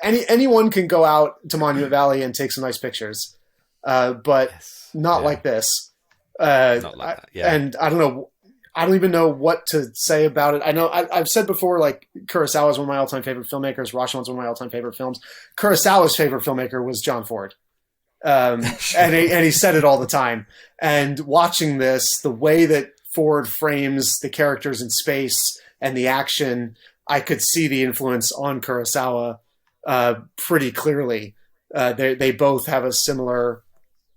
anyone can go out to Monument Valley and take some nice pictures, but not like this. Not like that. Yeah. And I don't know. I don't even know what to say about it. I know I've said before, like Kurosawa is one of my all-time favorite filmmakers. Rashomon's one of my all-time favorite films. Kurosawa's favorite filmmaker was John Ford. And he said it all the time. And watching this, the way that Ford frames the characters in space and the action, I could see the influence on Kurosawa pretty clearly. They both have a similar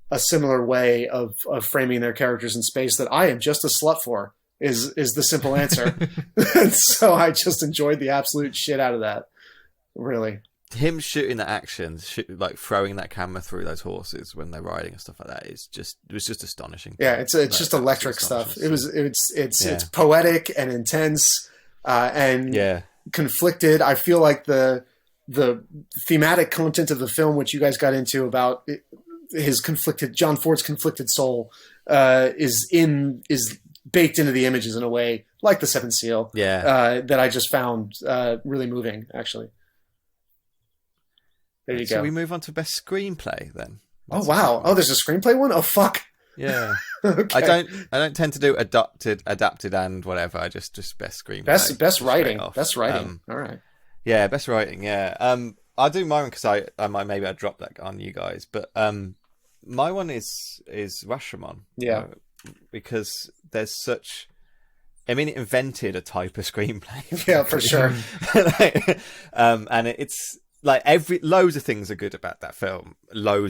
way of framing their characters in space that I am just a slut for. Is the simple answer. And so I just enjoyed the absolute shit out of that. Really. Him shooting the actions, like throwing that camera through those horses when they're riding and stuff like that, it was just astonishing. Yeah, it's just electric stuff. It's poetic and intense and conflicted. I feel like the thematic content of the film, which you guys got into about John Ford's conflicted soul, is baked into the images in a way like the Seventh Seal. That I just found really moving, actually. There you go. So we move on to best screenplay then. Oh wow! Oh, there's a screenplay one. Oh fuck. Yeah. Okay. I don't tend to do adapted and whatever. I just best screenplay. Best writing. Best writing. All right. Yeah, best writing. Yeah. I'll do my one because I might maybe drop that on you guys, but my one is Rashomon. Yeah. Because there's such. I mean, it invented a type of screenplay. Yeah, for sure. And it's. Like loads of things are good about that film. But I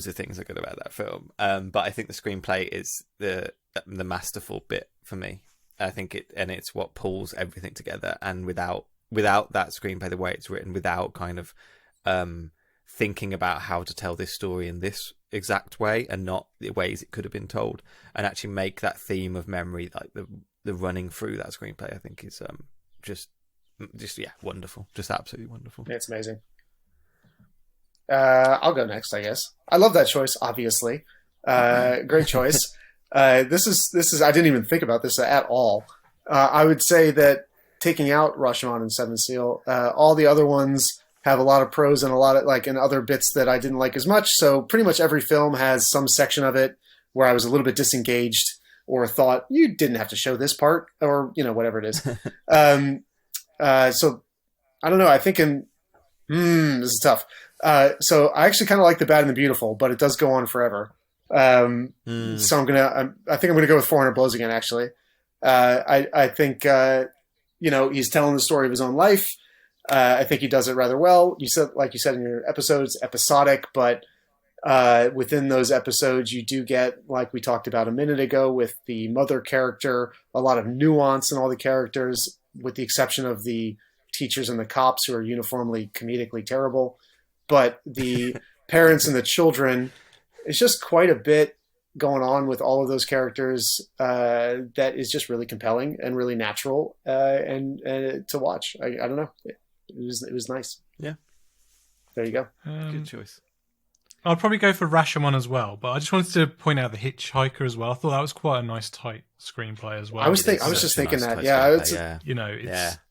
think the screenplay is the masterful bit for me. I think it's what pulls everything together. And without that screenplay, the way it's written, without kind of thinking about how to tell this story in this exact way and not the ways it could have been told, and actually make that theme of memory, like the running through that screenplay, I think is just wonderful, just absolutely wonderful. It's amazing. I'll go next, I guess. I love that choice, obviously. Great choice. This is. I didn't even think about this at all. I would say that taking out Rashomon and Seven Seal, all the other ones have a lot of pros and a lot of and other bits that I didn't like as much. So pretty much every film has some section of it where I was a little bit disengaged or thought you didn't have to show this part or whatever it is. So I don't know. I think this is tough. So I actually kind of like The Bad and the Beautiful, but it does go on forever. So I think I'm gonna go with 400 Blows again. Actually, I think he's telling the story of his own life. I think he does it rather well. Like you said in your episodes, episodic, but within those episodes, you do get, like we talked about a minute ago, with the mother character, a lot of nuance in all the characters, with the exception of the teachers and the cops who are uniformly comedically terrible. But the parents and the children, it's just quite a bit going on with all of those characters that is just really compelling and really natural and to watch. I don't know. It was nice. Yeah. There you go. Good choice. I'll probably go for Rashomon as well, but I just wanted to point out The Hitchhiker as well. I thought that was quite a nice, tight screenplay as well. I was just thinking that. Yeah,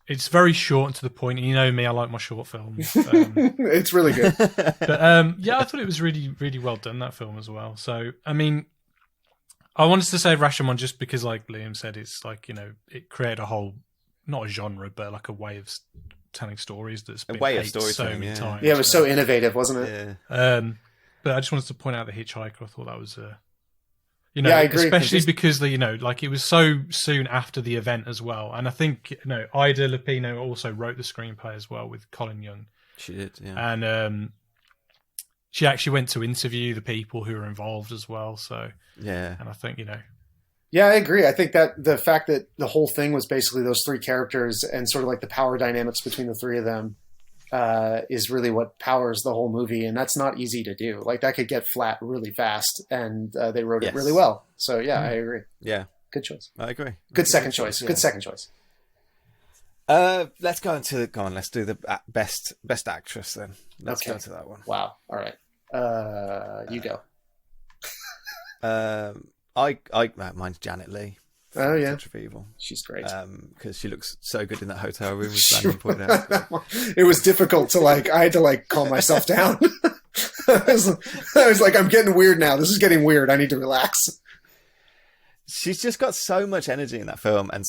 it's very short and to the point. And you know me, I like my short films. It's really good. But I thought it was really, really well done, that film as well. So, I mean, I wanted to say Rashomon just because, like Liam said, it's like, it created a whole, not a genre, but like a way of telling stories that's been so many times. Yeah, it was so innovative, wasn't it? Yeah. But I just wanted to point out The Hitchhiker. I thought that was I agree. Especially because it was so soon after the event as well. And I think Ida Lupino also wrote the screenplay as well with Colin Young. She did, yeah. And she actually went to interview the people who were involved as well. So yeah, and I think Yeah, I agree. I think that the fact that the whole thing was basically those three characters and sort of like the power dynamics between the three of them is really what powers the whole movie, and that's not easy to do. Like that could get flat really fast, and they wrote it really well. So yeah, I agree. Yeah, good choice. I agree. Good second choice. Good second choice. Let's go on. Let's do the best actress then. Let's go to that one. Wow. All right. You go. Mine's Janet Leigh. Oh yeah, Touch of Evil. She's great. Because she looks so good in that hotel room. As Brandon pointed out. It was difficult to I had to calm myself down. I was like, I'm getting weird now. This is getting weird. I need to relax. She's just got so much energy in that film, and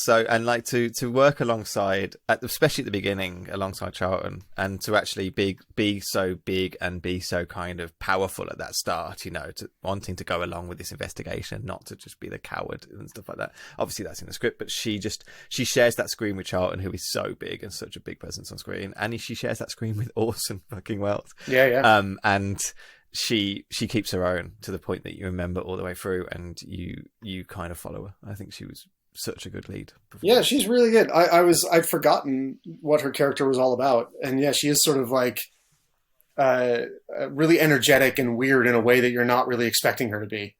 like to work alongside, especially at the beginning, alongside Charlton, and to actually be so big and be so kind of powerful at that start, you know, to wanting to go along with this investigation, not to just be the coward and stuff like that. Obviously, that's in the script, but she shares that screen with Charlton, who is so big and such a big presence on screen, and she shares that screen with Orson fucking Welles. Yeah. And she keeps her own to the point that you remember all the way through, and you kind of follow her. I think she was such a good lead. Yeah, she's really good. I'd forgotten what her character was all about, and yeah, she is sort of like really energetic and weird in a way that you're not really expecting her to be.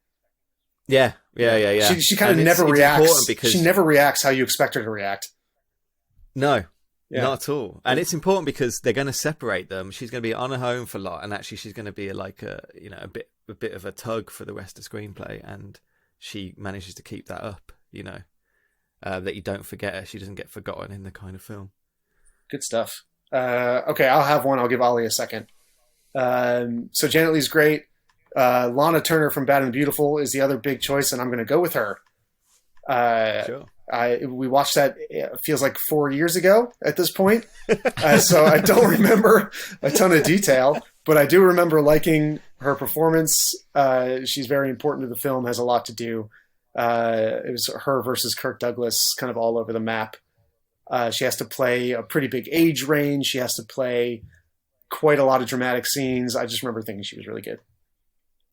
Yeah. She kind of never reacts. She never reacts how you expect her to react. No. Yeah. Not at all. And it's important because they're going to separate them. She's going to be on her home for a lot, and actually she's going to be like a bit of a tug for the rest of the screenplay, and she manages to keep that up, you know, that you don't forget her. She doesn't get forgotten in the kind of film. Good stuff. Okay, I'll have one. I'll give Ollie a second. So Janet Leigh's great. Lana Turner from Bad and the Beautiful is the other big choice, and I'm going to go with her. Sure. We watched that, it feels like 4 years ago at this point. So I don't remember a ton of detail, but I do remember liking her performance. She's very important to the film, has a lot to do. It was her versus Kirk Douglas, kind of all over the map. She has to play a pretty big age range. She has to play quite a lot of dramatic scenes. I just remember thinking she was really good.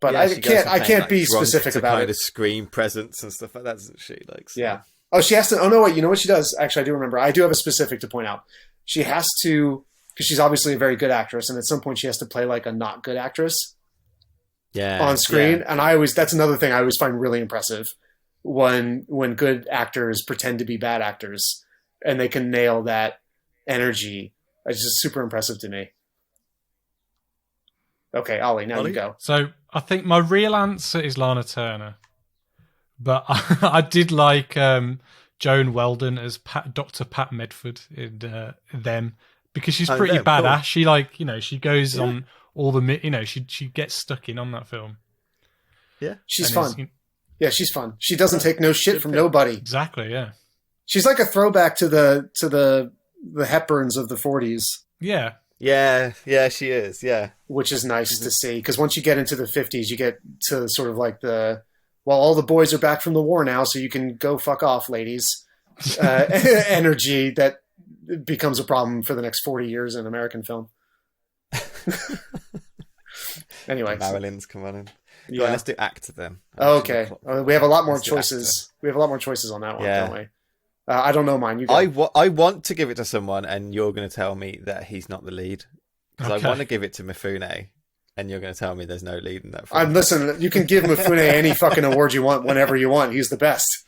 But yeah, I can't be specific about kind it. of screen presence and stuff like that, doesn't she? Like, so. Yeah. Oh, she has to. Oh no, wait. You know what she does? Actually, I do remember. I do have a specific to point out. She has to, because she's obviously a very good actress, and at some point she has to play like a not good actress. Yeah. On screen, and that's another thing I always find really impressive when good actors pretend to be bad actors and they can nail that energy. It's just super impressive to me. Okay, Ollie, now you go. So I think my real answer is Lana Turner. But I did like Joan Weldon as Dr. Pat Medford in Them, because she's pretty badass. Cool. She she goes on all the she gets stuck in on that film. Yeah, she's fun. Yeah, she's fun. She doesn't take no shit from nobody. Exactly. Yeah, she's like a throwback to the Hepburns of the 40s. Yeah. Yeah, she is. Yeah, which is nice to see, because once you get into the 50s, you get to sort of like all the boys are back from the war now, so you can go fuck off, ladies. Energy that becomes a problem for the next 40 years in American film. Anyway. Marilyn's come on in. Yeah. Go on, let's do actor then. Okay. We have a lot more choices. We have a lot more choices on that one, don't we? I don't know mine. You go. I want to give it to someone, and you're going to tell me that he's not the lead. Because I want to give it to Mifune. And you're going to tell me there's no lead in that film. Listen, you can give Mifune any fucking award you want whenever you want. He's the best.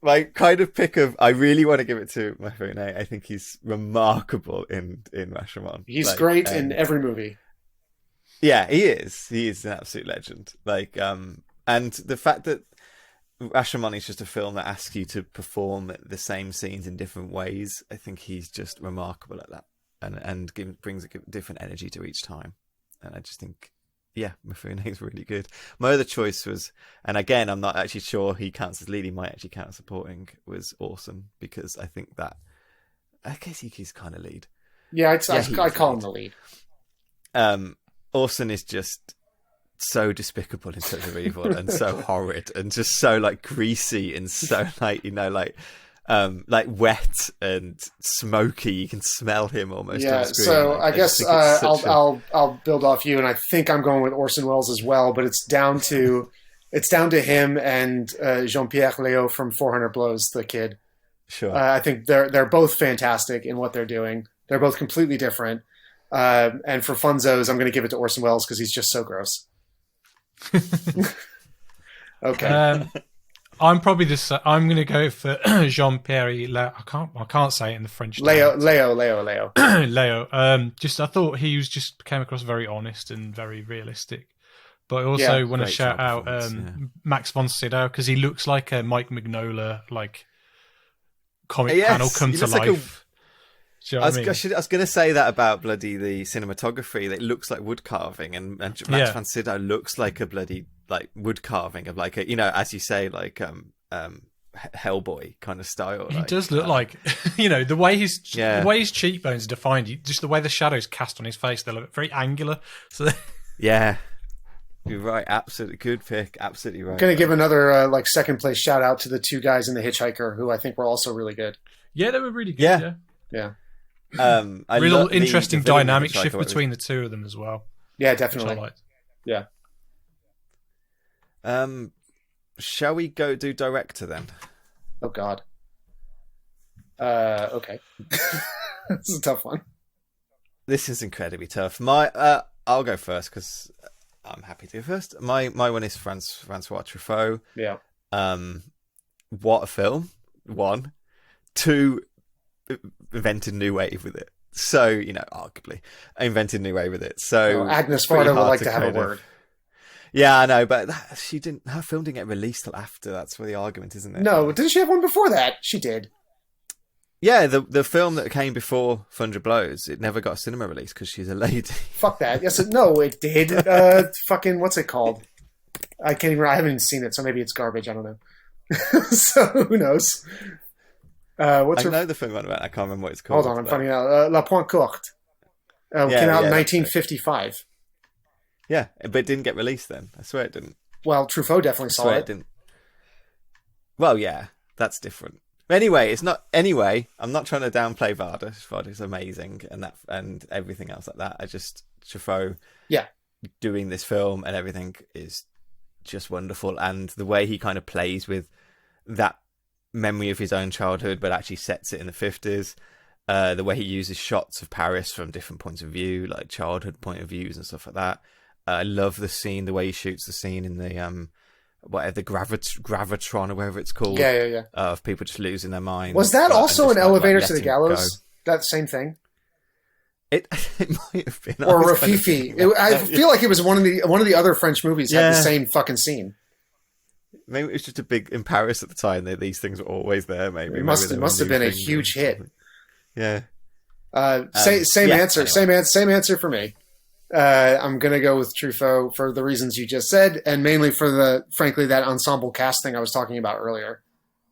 My kind of pick of, I really want to give it to Mifune. I think he's remarkable in Rashomon. He's great in every movie. Yeah, he is. He is an absolute legend. And the fact that Rashomon is just a film that asks you to perform the same scenes in different ways, I think he's just remarkable at that. And brings a different energy to each time. And I just think, Mifune is really good. My other choice was, and again, I'm not actually sure he counts as lead, he might actually count as supporting, was Orson, because I think that, I guess he's kind of lead. Yeah, I call him the lead. Orson is just so despicable in terms of evil and so horrid and just so greasy and so wet and smoky. You can smell him almost. Yeah, on screen. So I guess I'll build off you, and I think I'm going with Orson Welles as well. But it's down to him and Jean-Pierre Léaud from 400 Blows, the kid. Sure. I think they're both fantastic in what they're doing. They're both completely different. And for funzos, I'm going to give it to Orson Welles because he's just so gross. Okay. I'm probably I'm going to go for Jean-Pierre Léaud. I can't say it in the French. Léaud. Léaud. I thought he came across very honest and very realistic. But I also want to shout out Max von Sydow, because he looks like a Mike Mignola comic panel come to life. I was going to say that about the cinematography. That it looks like wood carving, and Max von Sydow looks like a bloody like wood carving of like a, as you say, like Hellboy kind of style. He does look like, the way his cheekbones are defined, just the way the shadows cast on his face, they look very angular. So yeah, you're right. Absolutely good pick. Absolutely right. Going to give another second place shout out to the two guys in The Hitchhiker, who I think were also really good. Yeah, they were really good. Yeah. Real interesting dynamic shift between the two of them as well. Yeah, definitely. Which I liked. Yeah. Shall we go do director then? Oh God. Okay. This is a tough one. This is incredibly tough. I'll go first because I'm happy to go first. My one is Francois Truffaut. Yeah. What a film! 1, 2, invented new wave with it. So arguably, invented new wave with it. So Agnes Varda would like to have a word. Yeah, I know, but she didn't. Her film didn't get released till after. That's where the argument, isn't it? No, didn't she have one before that? She did. Yeah, the film that came before Thunder Blows, it never got a cinema release because she's a lady. Fuck that. Yes, no, it did. Fucking what's it called? I can't even. I haven't even seen it, so maybe it's garbage. I don't know. So who knows? I know the film I'm about. I can't remember what it's called. Hold on, I'm finding out. La Pointe Courte. Came out in 1955. Yeah, but it didn't get released then. I swear it didn't. Well, Truffaut definitely saw it. Didn't. Well, yeah, that's different. Anyway, it's not. Anyway, I'm not trying to downplay Varda. Varda's amazing, and everything else like that. Truffaut, doing this film and everything is just wonderful, and the way he kind of plays with that memory of his own childhood, but actually sets it in the 50s. The way he uses shots of Paris from different points of view, like childhood point of views and stuff like that. I love the scene, the way he shoots the scene in the the gravitron or whatever it's called. Yeah. Of people just losing their minds. Was that also an elevator to the gallows? That same thing. It might have been. Or Rafifi. I feel like it was one of the other French movies had the same fucking scene. Maybe it was just a big in Paris at the time. These things were always there. Maybe it must have been a huge hit. Yeah. Same answer. Anyway. Same answer for me. I'm gonna go with Truffaut for the reasons you just said, and mainly for frankly that ensemble casting I was talking about earlier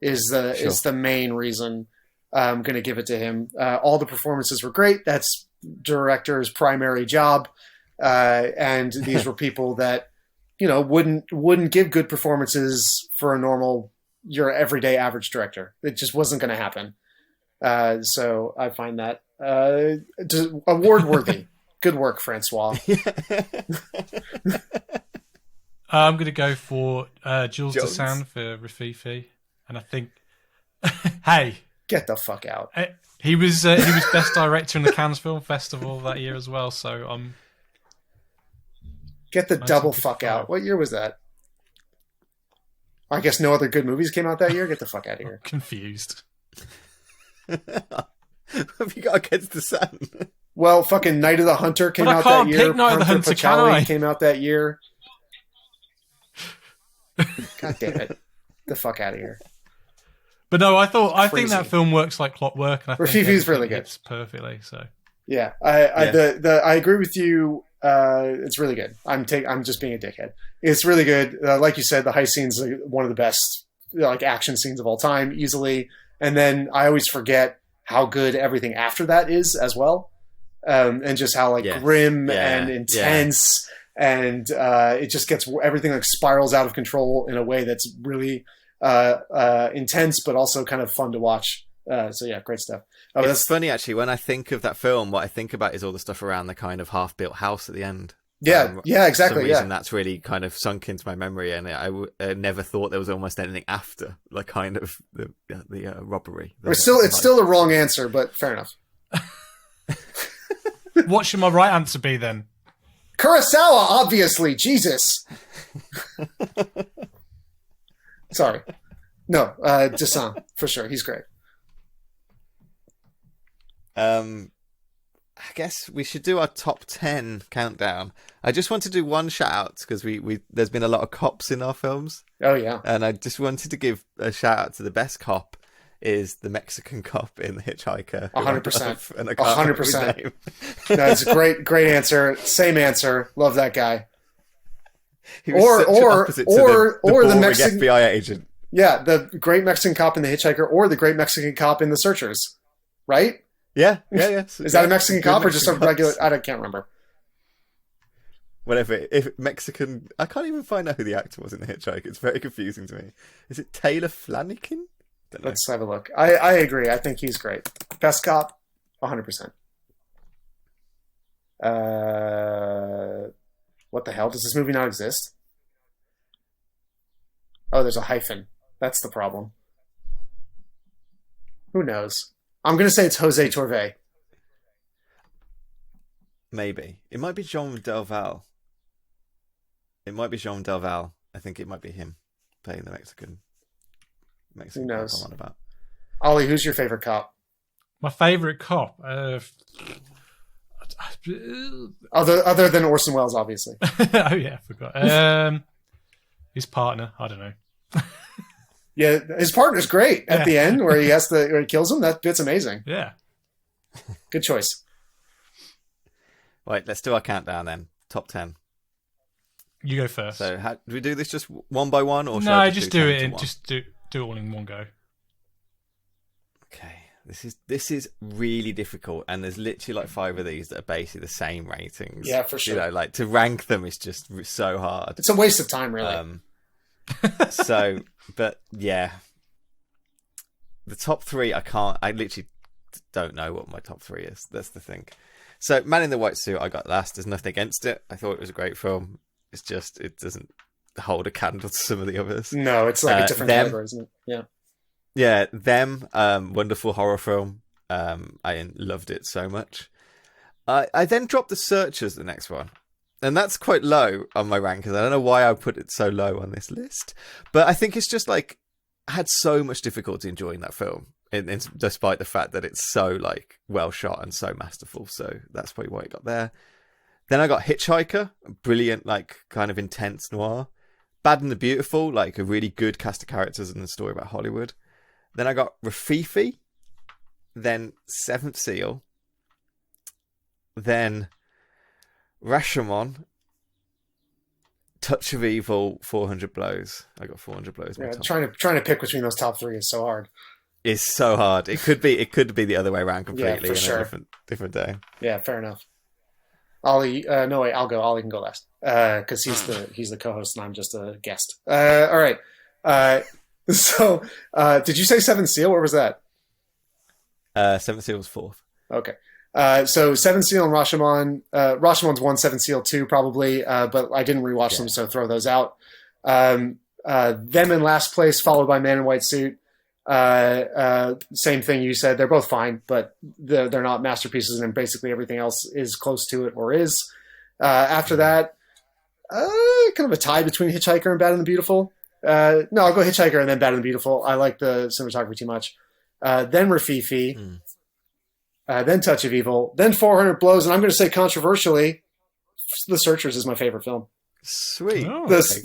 is the main reason I'm gonna give it to him. All the performances were great. That's director's primary job, and these were people that wouldn't give good performances for your everyday average director. It just wasn't going to happen. So I find that award worthy. Good work, Francois. I'm going to go for Jules Dessin for Rafifi, and I think, hey, get the fuck out. He was best director in the Cannes Film Festival that year as well. So get the double fuck out. What year was that? I guess no other good movies came out that year. Get the fuck out of here. I'm confused. What have you got against the sun? Well, fucking Night of the Hunter came out that year. Night of the Hunter, came out that year. God damn it. Get the fuck out of here. But no, I think that film works like clockwork, and I think Rafifi's really good. Perfectly. So yeah, I agree with you. It's really good. I'm just being a dickhead. It's really good. Like you said, the heist scene's one of the best action scenes of all time, easily. And then I always forget how good everything after that is as well, and just how grim and intense, and it just gets everything spirals out of control in a way that's really intense, but also kind of fun to watch. So yeah, great stuff. It's funny actually, when I think of that film, what I think about is all the stuff around the kind of half-built house at the end. Yeah, exactly. For some reason, that's really kind of sunk into my memory, and I never thought there was almost anything after the kind of the robbery. It's still a wrong answer, but fair enough. What should my right answer be then? Kurosawa, obviously. Jesus. Sorry. No, Dessin, for sure. He's great. I guess we should do our top 10 countdown. I just want to do one shout out because we there's been a lot of cops in our films. Oh yeah. And I just wanted to give a shout out to the best cop is the Mexican cop in The Hitchhiker. 100%. And I can't 100%. No, it's a great answer. Same answer. Love that guy. He was such an opposite to the boring Mexican FBI agent. Yeah, the great Mexican cop in The Hitchhiker, or the great Mexican cop in The Searchers, right? Yeah. Is that a Mexican cop or just a regular? I can't remember. Whatever. If Mexican, I can't even find out who the actor was in The Hitchhiker. It's very confusing to me. Is it Taylor Flanagan? Let's have a look. I agree. I think he's great. Best cop, 100%. What the hell? Does this movie not exist? Oh, there's a hyphen. That's the problem. Who knows? I'm going to say it's Jose Torve. Maybe. It might be Jean Delval. I think it might be him playing the Mexican Who knows? cop I'm on about. Ollie, who's your favorite cop? My favorite cop. Other than Orson Welles, obviously. Oh yeah, I forgot. His partner. I don't know. Yeah, his partner's great at the end where he kills him. That bit's amazing. Yeah. Good choice. Right, let's do our countdown then. Top 10. You go first. So, do we do this just one by one, or no? Just do it. Just do it all in one go. Okay, this is really difficult, and there's literally like 5 of these that are basically the same ratings. Yeah, for sure. You know, like to rank them is just so hard. It's a waste of time, really. But yeah, the top 3 I literally don't know what my top 3 is. That's the thing. So, Man in the White Suit, I got last. There's nothing against it. I thought it was a great film. It's just it doesn't hold a candle to some of the others. No, it's like a different category, isn't it? Yeah. Yeah, Them, wonderful horror film. I loved it so much. I then dropped The Searchers, the next one. And that's quite low on my rankings. I don't know why I put it so low on this list. But I think it's just like, I had so much difficulty enjoying that film. Despite the fact that it's so like well shot and so masterful. So that's probably why it got there. Then I got Hitchhiker, brilliant, like kind of intense noir. Bad and the Beautiful, like a really good cast of characters and a story about Hollywood. Then I got Rafifi, then Seventh Seal, then Rashomon, Touch of Evil, 400 Blows. I got 400 Blows. Yeah, trying to pick between those top 3 is so hard. It's so hard. It could be the other way around completely. Yeah, for sure. A different day. Yeah, fair enough. Ollie, no wait, I'll go. Ollie can go last because he's the co-host and I'm just a guest. All right. So, did you say Seventh Seal? Where was that? Seventh Seal was 4th. Okay. So Seventh Seal and Rashomon. Rashomon's 1, Seventh Seal 2, probably. But I didn't rewatch them, so throw those out. Them in last place, followed by Man in White Suit. Same thing you said. They're both fine, but they're not masterpieces, and basically everything else is close to it or is. After that, kind of a tie between Hitchhiker and Bad and the Beautiful. No, I'll go Hitchhiker and then Bad and the Beautiful. I like the cinematography too much. Then Rafifi. Then Touch of Evil. Then 400 Blows, and I'm going to say controversially, The Searchers is my favorite film. Sweet.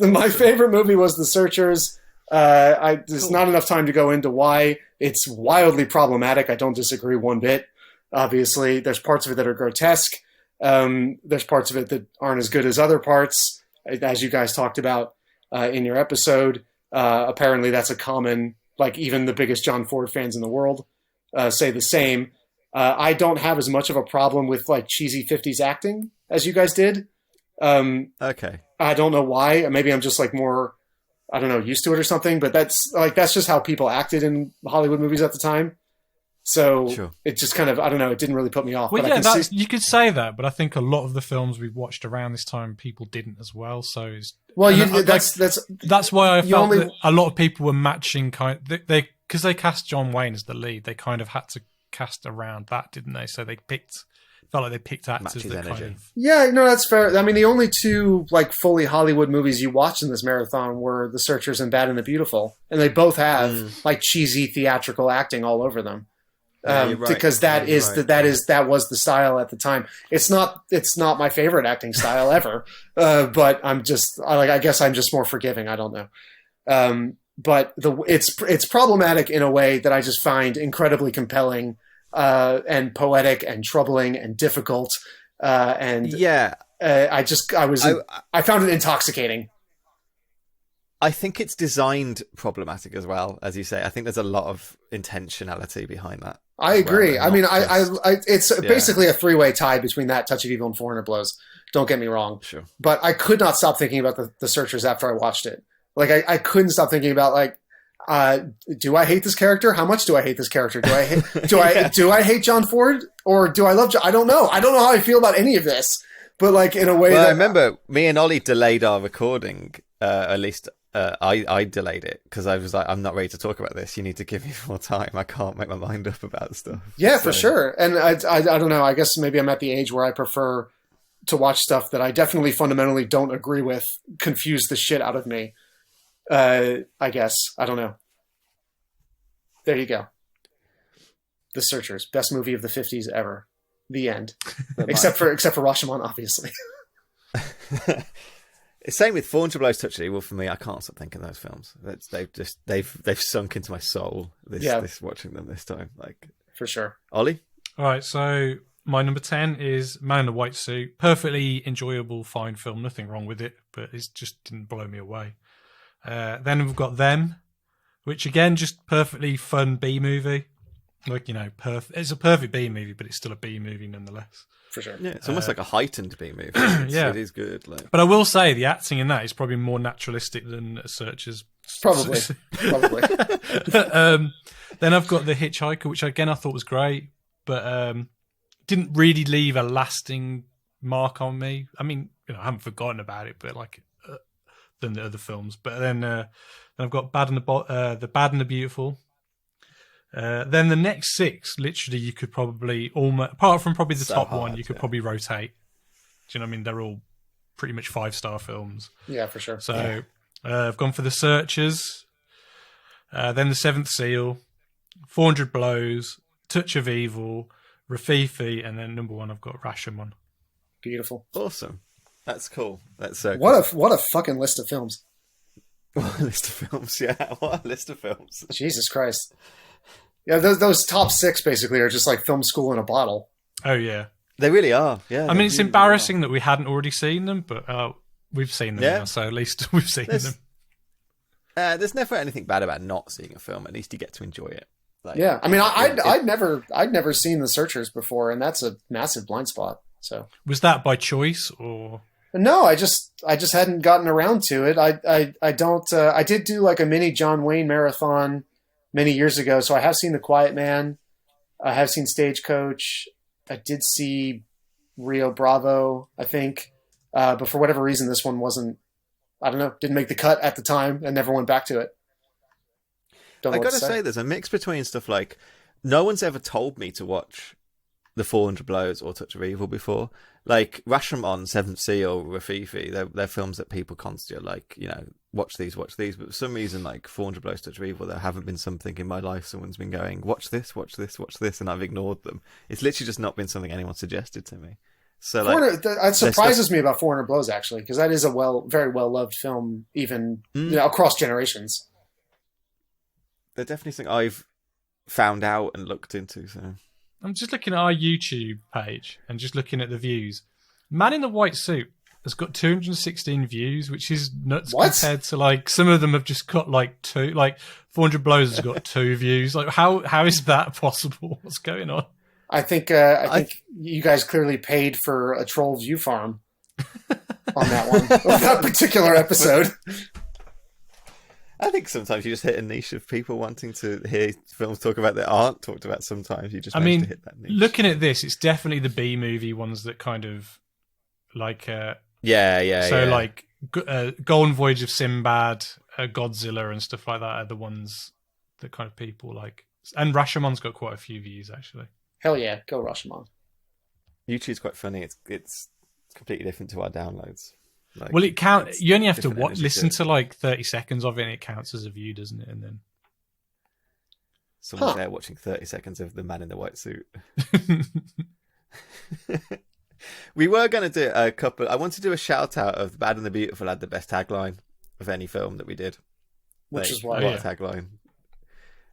My favorite movie was The Searchers. There's not enough time to go into why. It's wildly problematic. I don't disagree one bit. Obviously, there's parts of it that are grotesque. There's parts of it that aren't as good as other parts, as you guys talked about in your episode. Apparently, that's a common, like even the biggest John Ford fans in the world say the same. I don't have as much of a problem with like cheesy 50s acting as you guys did. Okay. I don't know why. Maybe I'm just like more, I don't know, used to it or something, but that's just how people acted in Hollywood movies at the time. So It just kind of, I don't know, it didn't really put me off. Well, but yeah, you could say that, but I think a lot of the films we watched around this time, people didn't as well. So that's why I felt that a lot of people were matching because they cast John Wayne as the lead. They kind of had to cast around that, didn't they? So they felt like they picked actors that kind of... Yeah, no, that's fair. I mean, the only 2 like fully Hollywood movies you watched in this marathon were The Searchers and Bad and the Beautiful, and they both have like cheesy theatrical acting all over them. Because that was the style at the time. It's not my favorite acting style ever, but I guess I'm just more forgiving. I don't know. But it's problematic in a way that I just find incredibly compelling and poetic and troubling and difficult. And yeah, I found it intoxicating. I think it's designed problematic as well, as you say. I think there's a lot of intentionality behind that. I agree. I mean, it's basically a three-way tie between that, Touch of Evil, and 400 Blows. Don't get me wrong. Sure. But I could not stop thinking about the Searchers after I watched it. Like, I couldn't stop thinking about, like, do I hate this character? How much do I hate this character? Do I hate, do I hate John Ford, or do I love John? I don't know. I don't know how I feel about any of this. But, like, in a way I remember me and Ollie delayed our recording, at least I delayed it because I was like, I'm not ready to talk about this. You need to give me more time. I can't make my mind up about stuff. Yeah, for sure. And I don't know. I guess maybe I'm at the age where I prefer to watch stuff that I definitely fundamentally don't agree with confuse the shit out of me. I guess. I don't know. There you go. The Searchers, best movie of the 50s ever. The end. except for Rashomon, obviously. Same with 400 Blows, Touch of Evil for me. I can't stop thinking of those films. They've sunk into my soul. This watching them this time, like for sure. Ollie. All right, so my number 10 is Man in the White Suit. Perfectly enjoyable, fine film. Nothing wrong with it, but it just didn't blow me away. Then we've got Them, which again, just perfectly fun B movie. Like, you know, it's a perfect B movie, but it's still a B movie nonetheless. For sure. Yeah, it's almost like a heightened B movie. Yeah, it is good. Like. But I will say the acting in that is probably more naturalistic than Searchers. Probably. Then I've got The Hitchhiker, which again I thought was great, but didn't really leave a lasting mark on me. I mean, you know, I haven't forgotten about it, but like than the other films. But then I've got The Bad and the Beautiful. Then the next six, literally, you could probably almost, apart from probably the top one, you could probably rotate. Do you know what I mean? They're all pretty much 5-star films. Yeah, for sure. So I've gone for The Searchers, then The Seventh Seal, 400 Blows, Touch of Evil, Rafifi, and then number one, I've got Rashomon. Beautiful. Awesome. That's cool. That's what a fucking list of films. What a list of films, yeah. What a list of films. Jesus Christ. Yeah, those top six basically are just like film school in a bottle. Oh, yeah. They really are, yeah. I mean, it's embarrassing that we hadn't already seen them, but we've seen them now, so at least we've seen them. There's never anything bad about not seeing a film. At least you get to enjoy it. Like, yeah, I mean, I'd never seen The Searchers before, and that's a massive blind spot. So was that by choice or? No, I just hadn't gotten around to it. I did do like a mini John Wayne marathon many years ago, so I have seen The Quiet Man. I have seen Stagecoach. I did see Rio Bravo, I think. But for whatever reason, this one wasn't, I don't know, didn't make the cut at the time and never went back to it. I got to say, there's a mix between stuff like, no one's ever told me to watch The 400 Blows or Touch of Evil before. Like Rashomon, Seventh Seal, Rafifi, they're films that people constantly are like, you know, watch these. But for some reason, like 400 Blows, Touch of Evil, there haven't been something in my life someone's been going, watch this, and I've ignored them. It's literally just not been something anyone suggested to me. So like, it surprises me about 400 Blows, actually, because that is a very well loved film, even you know, across generations. They're definitely something I've found out and looked into. So I'm just looking at our YouTube page and just looking at the views. Man in the White Suit has got 216 views, which is nuts compared to like some of them have just got like 2. Like 400 Blows has got 2 views. Like how is that possible? What's going on? I think you guys clearly paid for a troll view farm on that one, on that particular episode. I think sometimes you just hit a niche of people wanting to hear films talk about that aren't talked about. Sometimes you just to hit that niche. Looking at this, it's definitely the B movie ones that kind of like like Golden Voyage of Sinbad, Godzilla, and stuff like that are the ones that kind of people like. And Rashomon's got quite a few views actually. Hell yeah, go Rashomon. YouTube's quite funny. It's completely different to our downloads. Like, well, it counts. You only have to listen to like 30 seconds of it, and it counts as a view, doesn't it? And then someone's there watching 30 seconds of The Man in the White Suit. We were going to do a couple. I want to do a shout out of The Bad and the Beautiful had the best tagline of any film that we did. Which is why tagline.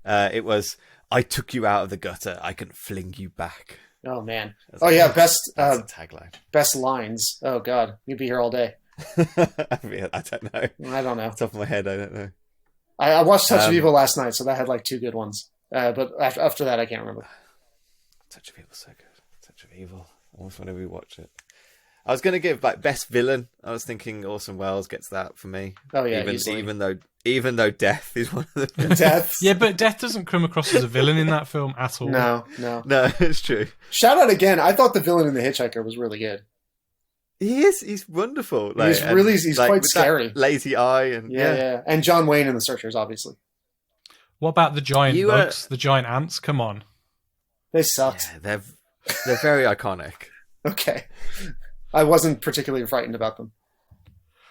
It was, "I took you out of the gutter. I can fling you back." Oh man. That's Oh yeah, best that's a tagline. best lines. Oh god, you'd be here all day. I don't know. I don't know. Off the top of my head, I don't know. I watched Touch of Evil last night, so that had like 2 good ones. But after that, I can't remember. Touch of Evil's so good. Touch of Evil. I almost want to rewatch it. I was going to give like best villain. I was thinking Orson Welles gets that for me. Oh yeah, even though Death is one of the Death. Yeah, but Death doesn't come across as a villain in that film at all. No. No, it's true. Shout out again. I thought the villain in The Hitchhiker was really good. He is. He's wonderful. Like, He's like, quite with scary. That lazy eye and Yeah. And John Wayne in The Searchers, obviously. What about the giant bugs, the giant ants? Come on. They sucked. Yeah, they're very iconic. Okay. I wasn't particularly frightened about them.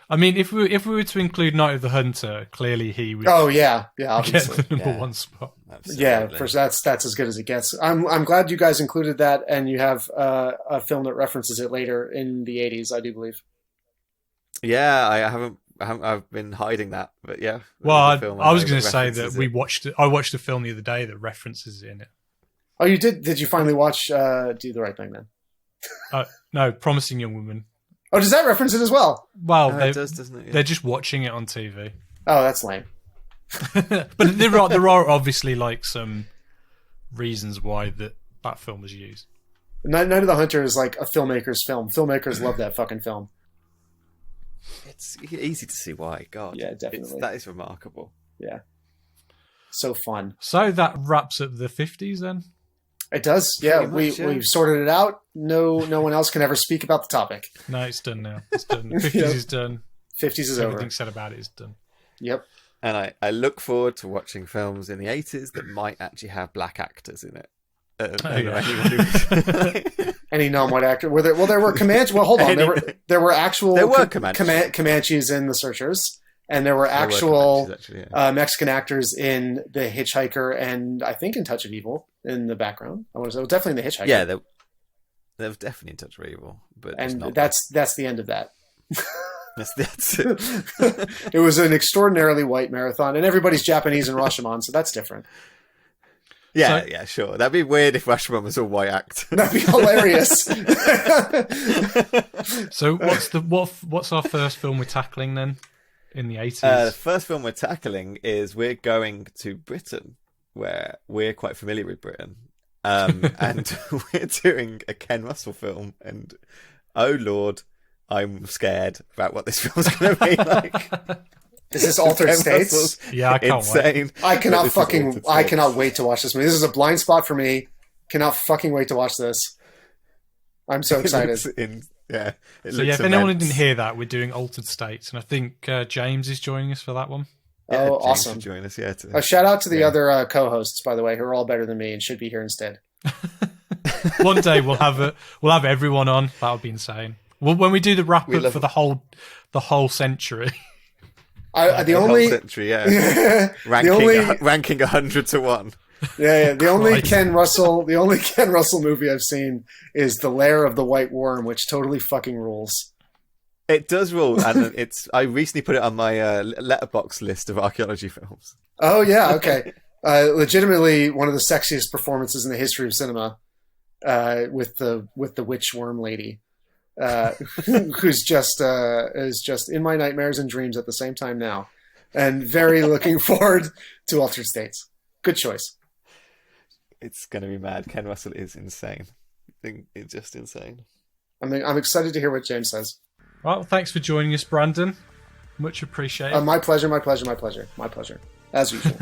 I mean, if we were to include Night of the Hunter, clearly he would. Oh yeah, get obviously. the number 1 spot. Absolutely. Yeah, that's as good as it gets. I'm glad you guys included that, and you have a film that references it later in the 80s, I do believe. Yeah, I've been hiding that, but yeah. Well, I was going to say that I watched a film the other day that references it in it. Oh, you did? Did you finally watch Do the Right Thing then? No, Promising Young Woman. Oh, does that reference it as well? Well, it does, doesn't it? Yeah. They're just watching it on TV. Oh, that's lame. But there are obviously like some reasons why that film was used. Night of the Hunter is like a filmmaker's film. Filmmakers love that fucking film. It's easy to see why. God, Yeah, definitely. That is remarkable. Yeah. So fun. So that wraps up the 50s then? It does. Yeah, Pretty much, we've sorted it out. No one else can ever speak about the topic. No, it's done now. It's done. 50s is done. 50s is Everything over. said about it is done. Yep. And I look forward to watching films in the 80s that might actually have black actors in it. Any non-white actor? There were Comanches. Well, hold on. There were actual Comanches in The Searchers, and there were actual Mexican actors in The Hitchhiker, and I think in Touch of Evil in the background. I was definitely in The Hitchhiker. Yeah, they're definitely in Touch of Evil, but and not that's the end of that. That's it. It was an extraordinarily white marathon, and everybody's Japanese in Rashomon, so that's different. Yeah, sure. That'd be weird if Rashomon was a white actor. That'd be hilarious. So what's our first film we're tackling then in the 80s? The first film we're tackling is we're going to Britain, where we're quite familiar with Britain. And we're doing a Ken Russell film, and oh Lord, I'm scared about what this film's going to be like. Is this Altered States? Yeah, I can't wait. I cannot wait to watch this movie. This is a blind spot for me. Cannot fucking wait to watch this. I'm so excited. If anyone didn't hear that, we're doing Altered States, and I think James is joining us for that one. Yeah, oh, awesome! Join us, yeah. A shout out to the other co-hosts, by the way, who are all better than me and should be here instead. One day we'll have everyone on. That would be insane. Well, when we do the wrap up for the whole century. Ranking 100 to 1. Yeah. The only Ken Russell movie I've seen is The Lair of the White Worm, which totally fucking rules. It does rule, and I recently put it on my letterbox list of archaeology films. Oh yeah, okay. Legitimately one of the sexiest performances in the history of cinema, with the witch worm lady. Who's just in my nightmares and dreams at the same time now, and very looking forward to Altered States. Good choice. It's going to be mad. Ken Russell is insane. It's just insane. I'm excited to hear what James says. Well, thanks for joining us, Brandon. Much appreciated. My pleasure. As usual.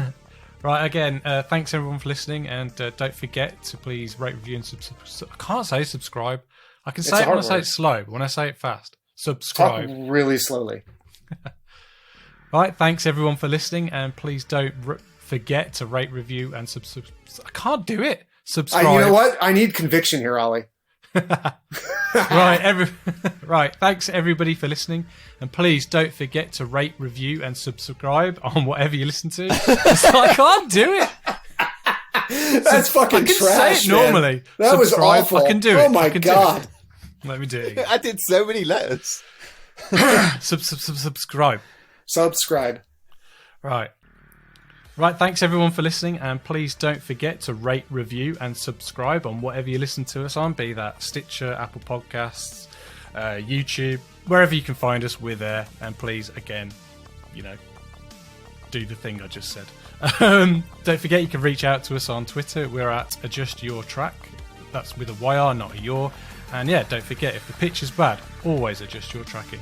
Right, again, thanks everyone for listening, and don't forget to please rate, review, and subscribe. I can't say subscribe. I can say it when I say it slow, but when I say it fast, subscribe. Talk really slowly. Right, thanks everyone for listening, and please don't forget to rate, review, and subscribe. I can't do it. Subscribe. You know what? I need conviction here, Ollie. Right, thanks everybody for listening, and please don't forget to rate, review, and subscribe on whatever you listen to. I can't do it. That's fucking I can trash, say it normally. That was awful. I can do it. Oh my god. Let me do it again. I did so many letters. Subscribe. Subscribe. Right. Right, thanks everyone for listening, and please don't forget to rate, review, and subscribe on whatever you listen to us on, be that Stitcher, Apple Podcasts, YouTube, wherever you can find us, we're there. And please, again, do the thing I just said. Don't forget you can reach out to us on Twitter. We're at Adjust Your Track. That's with a YR, not a your. And yeah, don't forget, if the pitch is bad, always adjust your tracking.